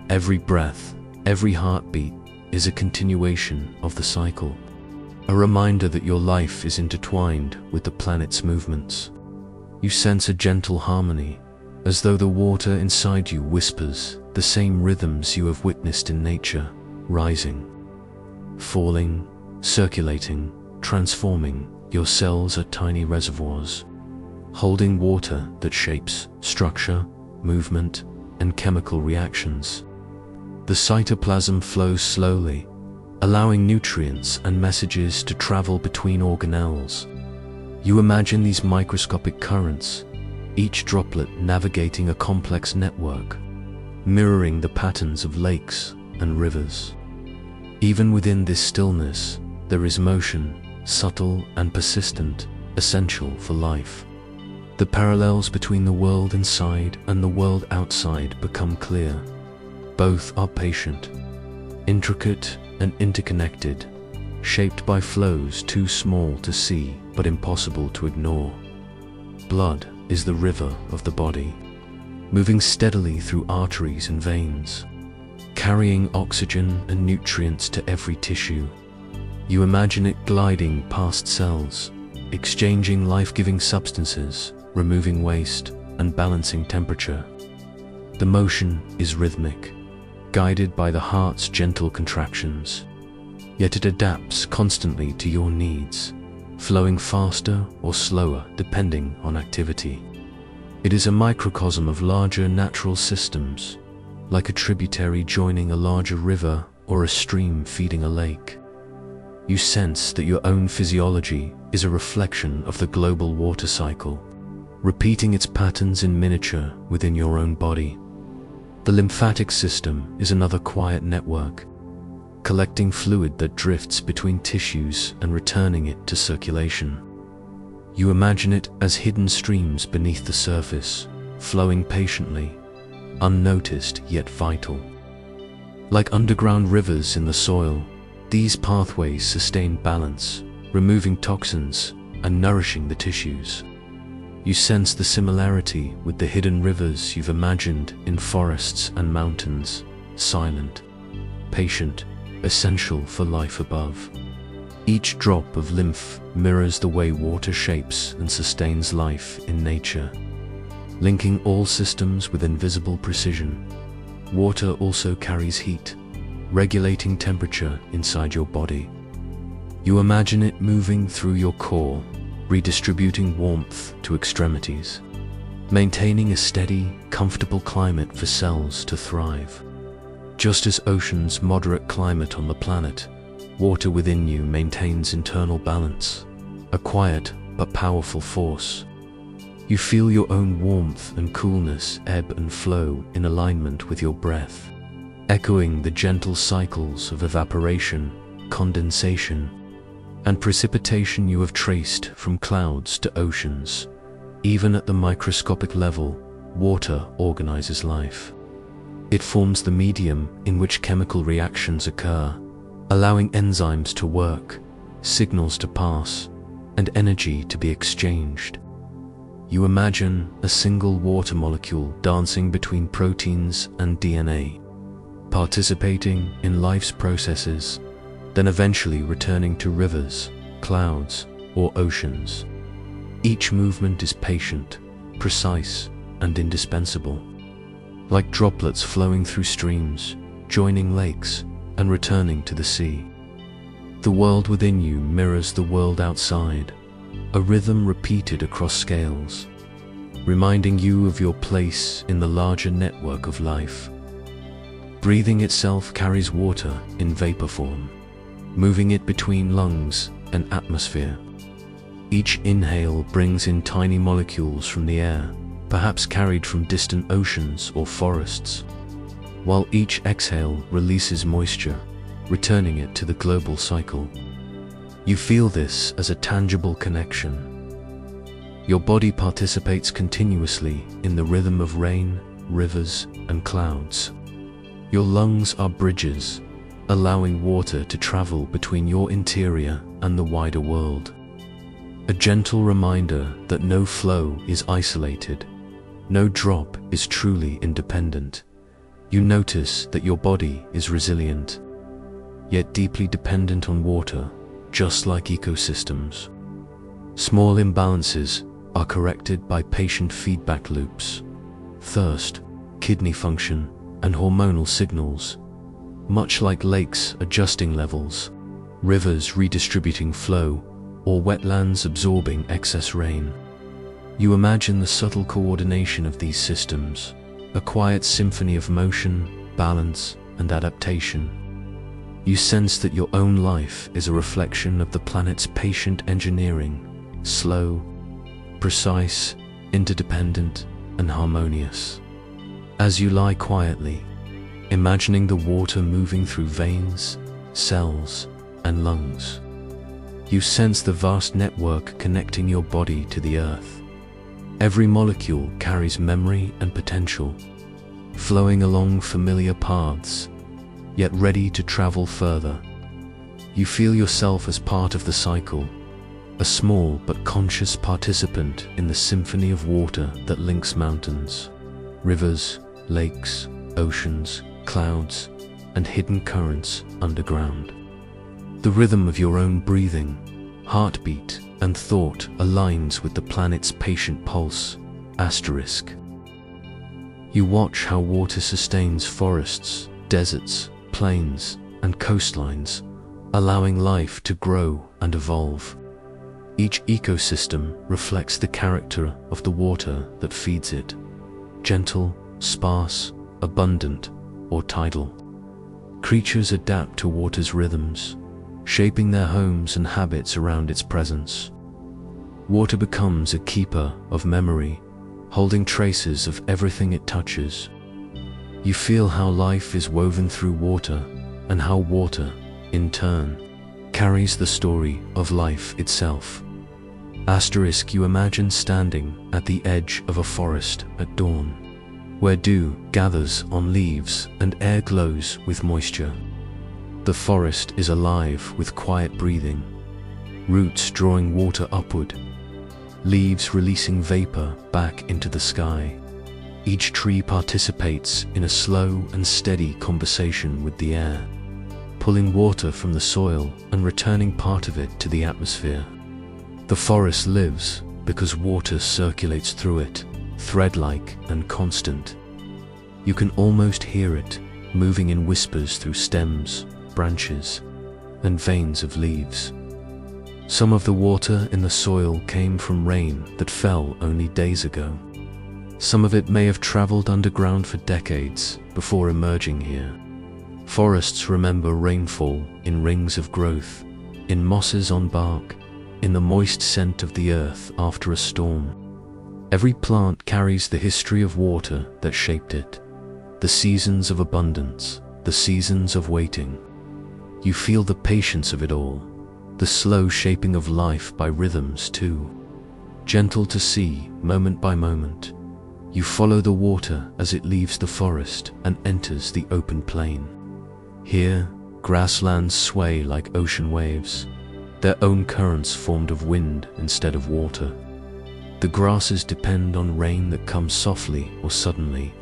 Every breath, every heartbeat is a continuation of the cycle, a reminder that your life is intertwined with the planet's movements. You sense a gentle harmony, as though the water inside you whispers the same rhythms you have witnessed in nature, rising, falling, circulating, transforming. Your cells are tiny reservoirs, holding water that shapes structure, movement, and chemical reactions. The cytoplasm flows slowly, allowing nutrients and messages to travel between organelles. You imagine these microscopic currents, each droplet navigating a complex network, mirroring the patterns of lakes and rivers. Even within this stillness, there is motion, subtle and persistent, essential for life. The parallels between the world inside and the world outside become clear. Both are patient, intricate and interconnected, shaped by flows too small to see but impossible to ignore. Blood is the river of the body, moving steadily through arteries and veins, carrying oxygen and nutrients to every tissue. You imagine it gliding past cells, exchanging life-giving substances, removing waste, and balancing temperature. The motion is rhythmic, guided by the heart's gentle contractions, yet it adapts constantly to your needs, flowing faster or slower depending on activity. It is a microcosm of larger natural systems, like a tributary joining a larger river or a stream feeding a lake. You sense that your own physiology is a reflection of the global water cycle, repeating its patterns in miniature within your own body. The lymphatic system is another quiet network, collecting fluid that drifts between tissues and returning it to circulation. You imagine it as hidden streams beneath the surface, flowing patiently, unnoticed yet vital. Like underground rivers in the soil, these pathways sustain balance, removing toxins and nourishing the tissues. You sense the similarity with the hidden rivers you've imagined in forests and mountains, silent, patient, essential for life above. Each drop of lymph mirrors the way water shapes and sustains life in nature, linking all systems with invisible precision. Water also carries heat, regulating temperature inside your body. You imagine it moving through your core, redistributing warmth to extremities, maintaining a steady, comfortable climate for cells to thrive. Just as ocean's moderate climate on the planet, water within you maintains internal balance, a quiet but powerful force. You feel your own warmth and coolness ebb and flow in alignment with your breath, echoing the gentle cycles of evaporation, condensation, and precipitation you have traced from clouds to oceans. Even at the microscopic level, water organizes life. It forms the medium in which chemical reactions occur, allowing enzymes to work, signals to pass, and energy to be exchanged. you imagine a single water molecule dancing between proteins and DNA, participating in life's processes, then eventually returning to rivers, clouds, or oceans. Each movement is patient, precise, and indispensable. Like droplets flowing through streams, joining lakes, and returning to the sea. The world within you mirrors the world outside, a rhythm repeated across scales, reminding you of your place in the larger network of life. Breathing itself carries water in vapor form, moving it between lungs and atmosphere. Each inhale brings in tiny molecules from the air, perhaps carried from distant oceans or forests, while each exhale releases moisture, returning it to the global cycle. You feel this as a tangible connection. Your body participates continuously in the rhythm of rain, rivers, and clouds. Your lungs are bridges, allowing water to travel between your interior and the wider world. A gentle reminder that no flow is isolated, no drop is truly independent. You notice that your body is resilient, yet deeply dependent on water, just like ecosystems. Small imbalances are corrected by patient feedback loops. Thirst, kidney function, and hormonal signals, much like lakes adjusting levels, rivers redistributing flow, or wetlands absorbing excess rain. You imagine the subtle coordination of these systems, a quiet symphony of motion, balance, and adaptation. You sense that your own life is a reflection of the planet's patient engineering, slow, precise, interdependent, and harmonious. As you lie quietly, imagining the water moving through veins, cells, and lungs, you sense the vast network connecting your body to the earth. Every molecule carries memory and potential, flowing along familiar paths, yet ready to travel further. You feel yourself as part of the cycle, a small but conscious participant in the symphony of water that links mountains, rivers, lakes, oceans, clouds, and hidden currents underground. The rhythm of your own breathing, heartbeat, and thought aligns with the planet's patient pulse. You watch how water sustains forests, deserts, plains, and coastlines, allowing life to grow and evolve. Each ecosystem reflects the character of the water that feeds it, gentle, sparse, abundant, or tidal. Creatures adapt to water's rhythms, shaping their homes and habits around its presence. Water becomes a keeper of memory, holding traces of everything it touches. You feel how life is woven through water, and how water, in turn, carries the story of life itself. You imagine standing at the edge of a forest at dawn, where dew gathers on leaves and air glows with moisture. The forest is alive with quiet breathing, roots drawing water upward, leaves releasing vapor back into the sky. Each tree participates in a slow and steady conversation with the air, pulling water from the soil and returning part of it to the atmosphere. The forest lives because water circulates through it, thread-like and constant. You can almost hear it, moving in whispers through stems, branches, and veins of leaves. Some of the water in the soil came from rain that fell only days ago. Some of it may have traveled underground for decades before emerging here. Forests remember rainfall in rings of growth, in mosses on bark, in the moist scent of the earth after a storm. Every plant carries the history of water that shaped it, the seasons of abundance, the seasons of waiting. You feel the patience of it all, the slow shaping of life by rhythms too. Gentle to see, moment by moment, you follow the water as it leaves the forest and enters the open plain. Here, grasslands sway like ocean waves, their own currents formed of wind instead of water. The grasses depend on rain that comes softly or suddenly.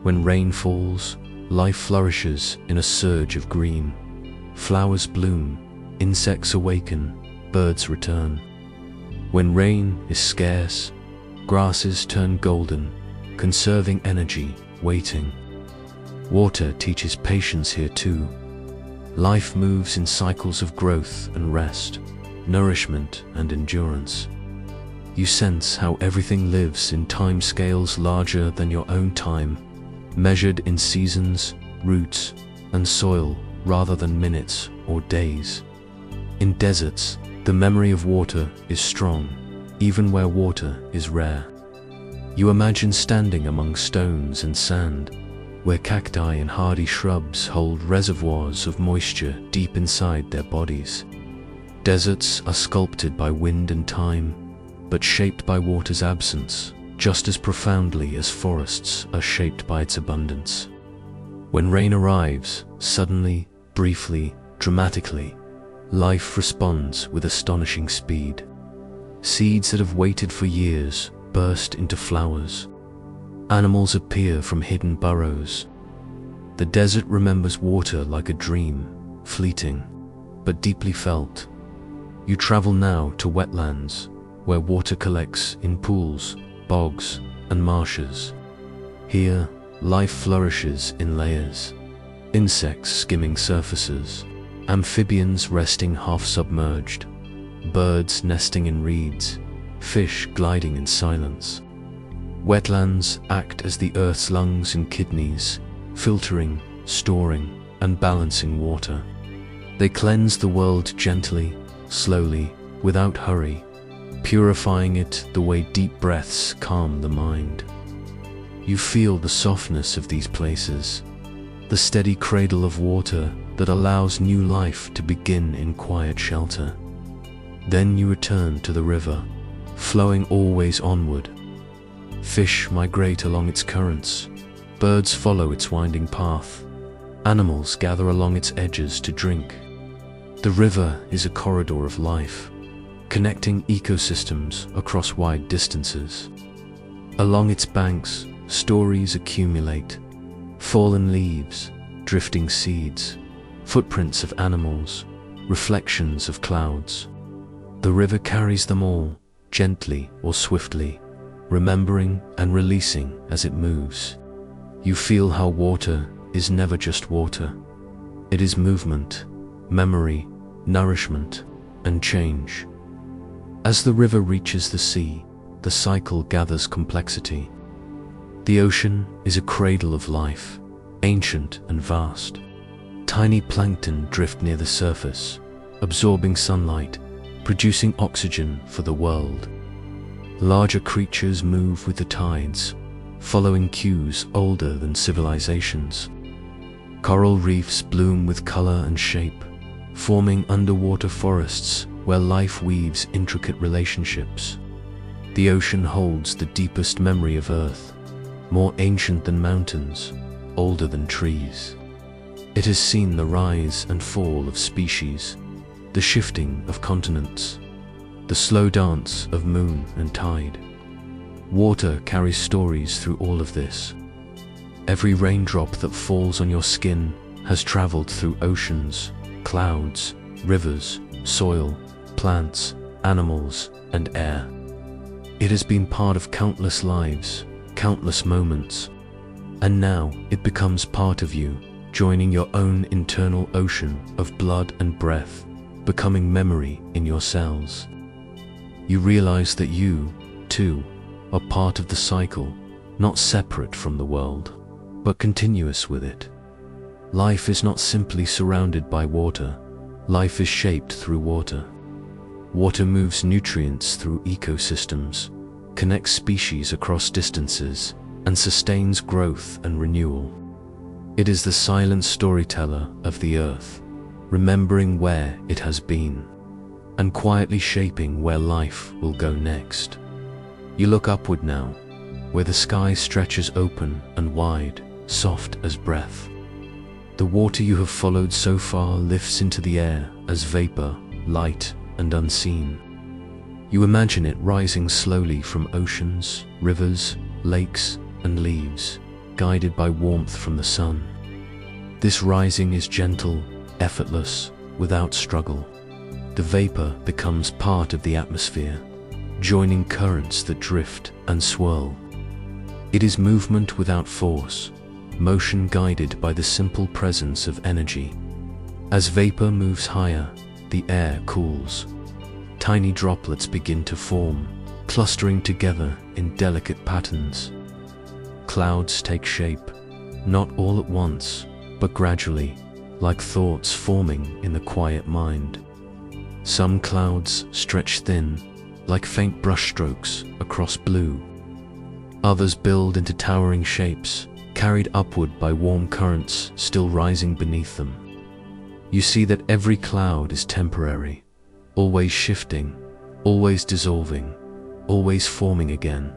When rain falls, life flourishes in a surge of green. Flowers bloom, insects awaken, birds return. When rain is scarce, grasses turn golden, conserving energy, waiting. Water teaches patience here too. Life moves in cycles of growth and rest, nourishment and endurance. You sense how everything lives in time scales larger than your own time, measured in seasons, roots, and soil rather than minutes or days. In deserts, the memory of water is strong, even where water is rare. You imagine standing among stones and sand, where cacti and hardy shrubs hold reservoirs of moisture deep inside their bodies. Deserts are sculpted by wind and time, but shaped by water's absence, just as profoundly as forests are shaped by its abundance. When rain arrives, suddenly, briefly, dramatically, life responds with astonishing speed. Seeds that have waited for years burst into flowers. Animals appear from hidden burrows. The desert remembers water like a dream, fleeting, but deeply felt. You travel now to wetlands, where water collects in pools, bogs, and marshes. Here, life flourishes in layers. Insects skimming surfaces, amphibians resting half-submerged, birds nesting in reeds, fish gliding in silence. Wetlands act as the earth's lungs and kidneys, filtering, storing, and balancing water. They cleanse the world gently, slowly, without hurry, purifying it the way deep breaths calm the mind. You feel the softness of these places, the steady cradle of water that allows new life to begin in quiet shelter. Then you return to the river, flowing always onward. Fish migrate along its currents, birds follow its winding path, animals gather along its edges to drink. The river is a corridor of life, connecting ecosystems across wide distances. Along its banks, stories accumulate: fallen leaves, drifting seeds, footprints of animals, reflections of clouds. The river carries them all, gently or swiftly, remembering and releasing as it moves. You feel how water is never just water. It is movement, memory, nourishment, and change. As the river reaches the sea, the cycle gathers complexity. The ocean is a cradle of life, ancient and vast. Tiny plankton drift near the surface, absorbing sunlight, producing oxygen for the world. Larger creatures move with the tides, following cues older than civilizations. Coral reefs bloom with color and shape, forming underwater forests where life weaves intricate relationships. The ocean holds the deepest memory of Earth, more ancient than mountains, older than trees. It has seen the rise and fall of species, the shifting of continents, the slow dance of moon and tide. Water carries stories through all of this. Every raindrop that falls on your skin has traveled through oceans, clouds, rivers, soil, plants, animals, and air. It has been part of countless lives, countless moments, and now it becomes part of you, joining your own internal ocean of blood and breath, becoming memory in your cells. You realize that you, too, are part of the cycle, not separate from the world, but continuous with it. Life is not simply surrounded by water. Life is shaped through water. Water moves nutrients through ecosystems, connects species across distances, and sustains growth and renewal. It is the silent storyteller of the earth, remembering where it has been, and quietly shaping where life will go next. You look upward now, where the sky stretches open and wide, soft as breath. The water you have followed so far lifts into the air as vapor, light and unseen. You imagine it rising slowly from oceans, rivers, lakes, and leaves, guided by warmth from the sun. This rising is gentle, effortless, without struggle. The vapor becomes part of the atmosphere, joining currents that drift and swirl. It is movement without force, motion guided by the simple presence of energy. As vapor moves higher, the air cools. Tiny droplets begin to form, clustering together in delicate patterns. Clouds take shape, not all at once, but gradually, like thoughts forming in the quiet mind. Some clouds stretch thin, like faint brushstrokes across blue. Others build into towering shapes, carried upward by warm currents still rising beneath them. You see that every cloud is temporary, always shifting, always dissolving, always forming again.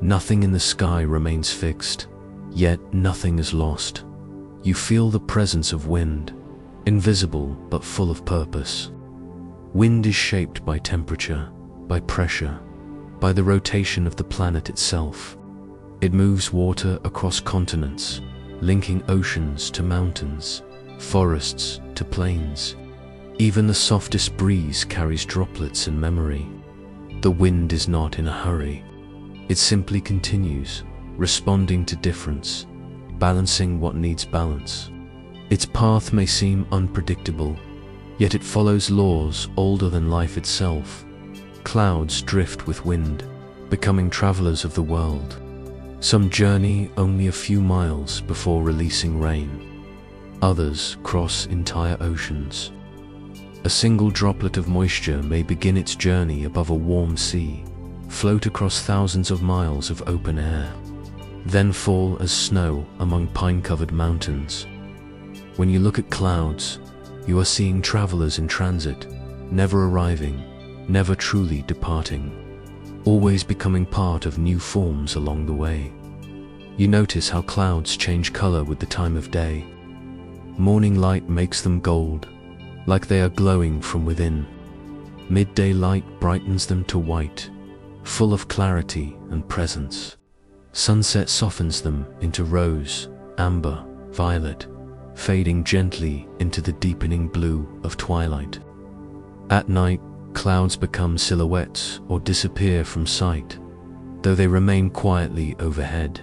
Nothing in the sky remains fixed, yet nothing is lost. You feel the presence of wind, invisible but full of purpose. Wind is shaped by temperature, by pressure, by the rotation of the planet itself. It moves water across continents, linking oceans to mountains, forests to plains. Even the softest breeze carries droplets in memory. The wind is not in a hurry. It simply continues, responding to difference, balancing what needs balance. Its path may seem unpredictable, yet it follows laws older than life itself. Clouds drift with wind, becoming travelers of the world. Some journey only a few miles before releasing rain. Others cross entire oceans. A single droplet of moisture may begin its journey above a warm sea, float across thousands of miles of open air, then fall as snow among pine-covered mountains. When you look at clouds, you are seeing travelers in transit, never arriving, never truly departing, always becoming part of new forms along the way. You notice how clouds change color with the time of day. Morning light makes them gold, like they are glowing from within. Midday light brightens them to white, full of clarity and presence. Sunset softens them into rose, amber, violet, fading gently into the deepening blue of twilight. At night, clouds become silhouettes or disappear from sight, though they remain quietly overhead.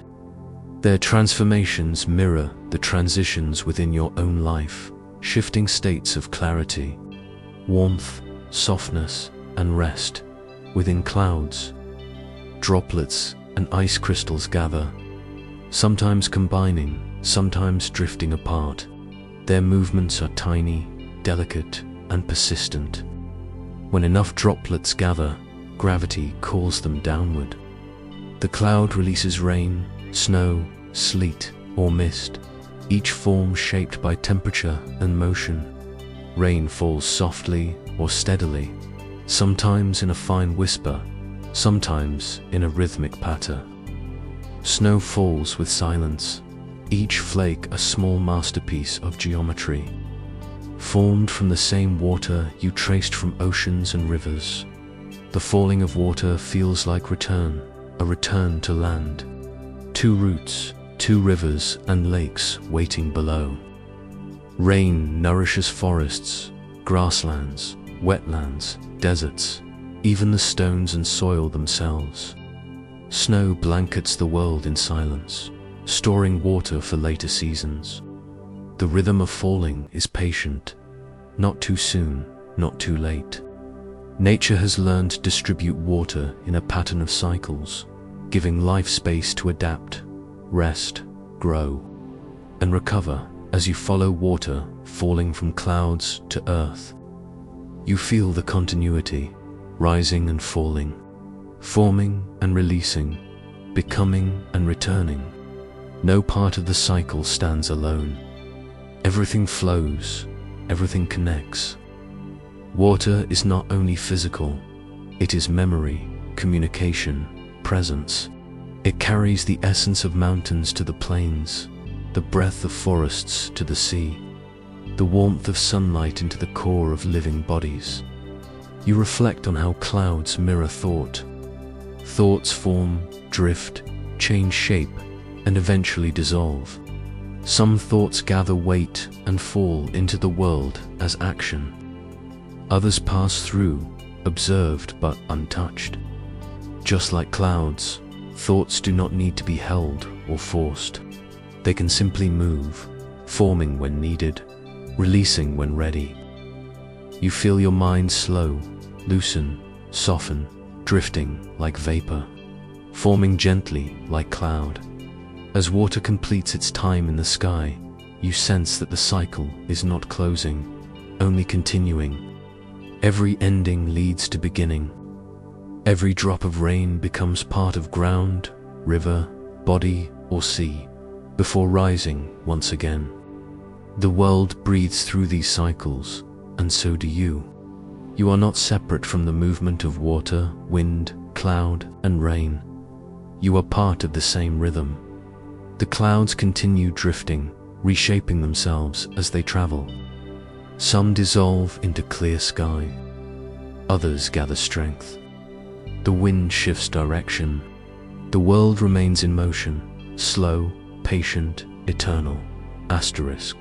Their transformations mirror the transitions within your own life, shifting states of clarity, warmth, softness, and rest. Within clouds, droplets and ice crystals gather, sometimes combining, sometimes drifting apart. Their movements are tiny, delicate, and persistent. When enough droplets gather, gravity calls them downward. The cloud releases rain, snow, sleet, or mist, each form shaped by temperature and motion. Rain falls softly or steadily, sometimes in a fine whisper, sometimes in a rhythmic patter. Snow falls with silence, each flake a small masterpiece of geometry, formed from the same water you traced from oceans and rivers. The falling of water feels like return, a return to land. Two roots, two rivers and lakes waiting below. Rain nourishes forests, grasslands, wetlands, deserts, even the stones and soil themselves. Snow blankets the world in silence, storing water for later seasons. The rhythm of falling is patient, not too soon, not too late. Nature has learned to distribute water in a pattern of cycles, giving life space to adapt, rest, grow, and recover as you follow water falling from clouds to earth. You feel the continuity, rising and falling, forming and releasing, becoming and returning. No part of the cycle stands alone. Everything flows, everything connects. Water is not only physical, it is memory, communication, presence. It carries the essence of mountains to the plains, the breath of forests to the sea, the warmth of sunlight into the core of living bodies. You reflect on how clouds mirror thought. Thoughts form, drift, change shape, and eventually dissolve. Some thoughts gather weight and fall into the world as action. Others pass through, observed but untouched. Just like clouds, thoughts do not need to be held or forced. They can simply move, forming when needed, releasing when ready. You feel your mind slow, loosen, soften, drifting like vapor, forming gently like cloud. As water completes its time in the sky, you sense that the cycle is not closing, only continuing. Every ending leads to beginning. Every drop of rain becomes part of ground, river, body, or sea, before rising once again. The world breathes through these cycles, and so do you. You are not separate from the movement of water, wind, cloud, and rain. You are part of the same rhythm. The clouds continue drifting, reshaping themselves as they travel. Some dissolve into clear sky. Others gather strength. The wind shifts direction. The world remains in motion, slow, patient, eternal. Asterisk.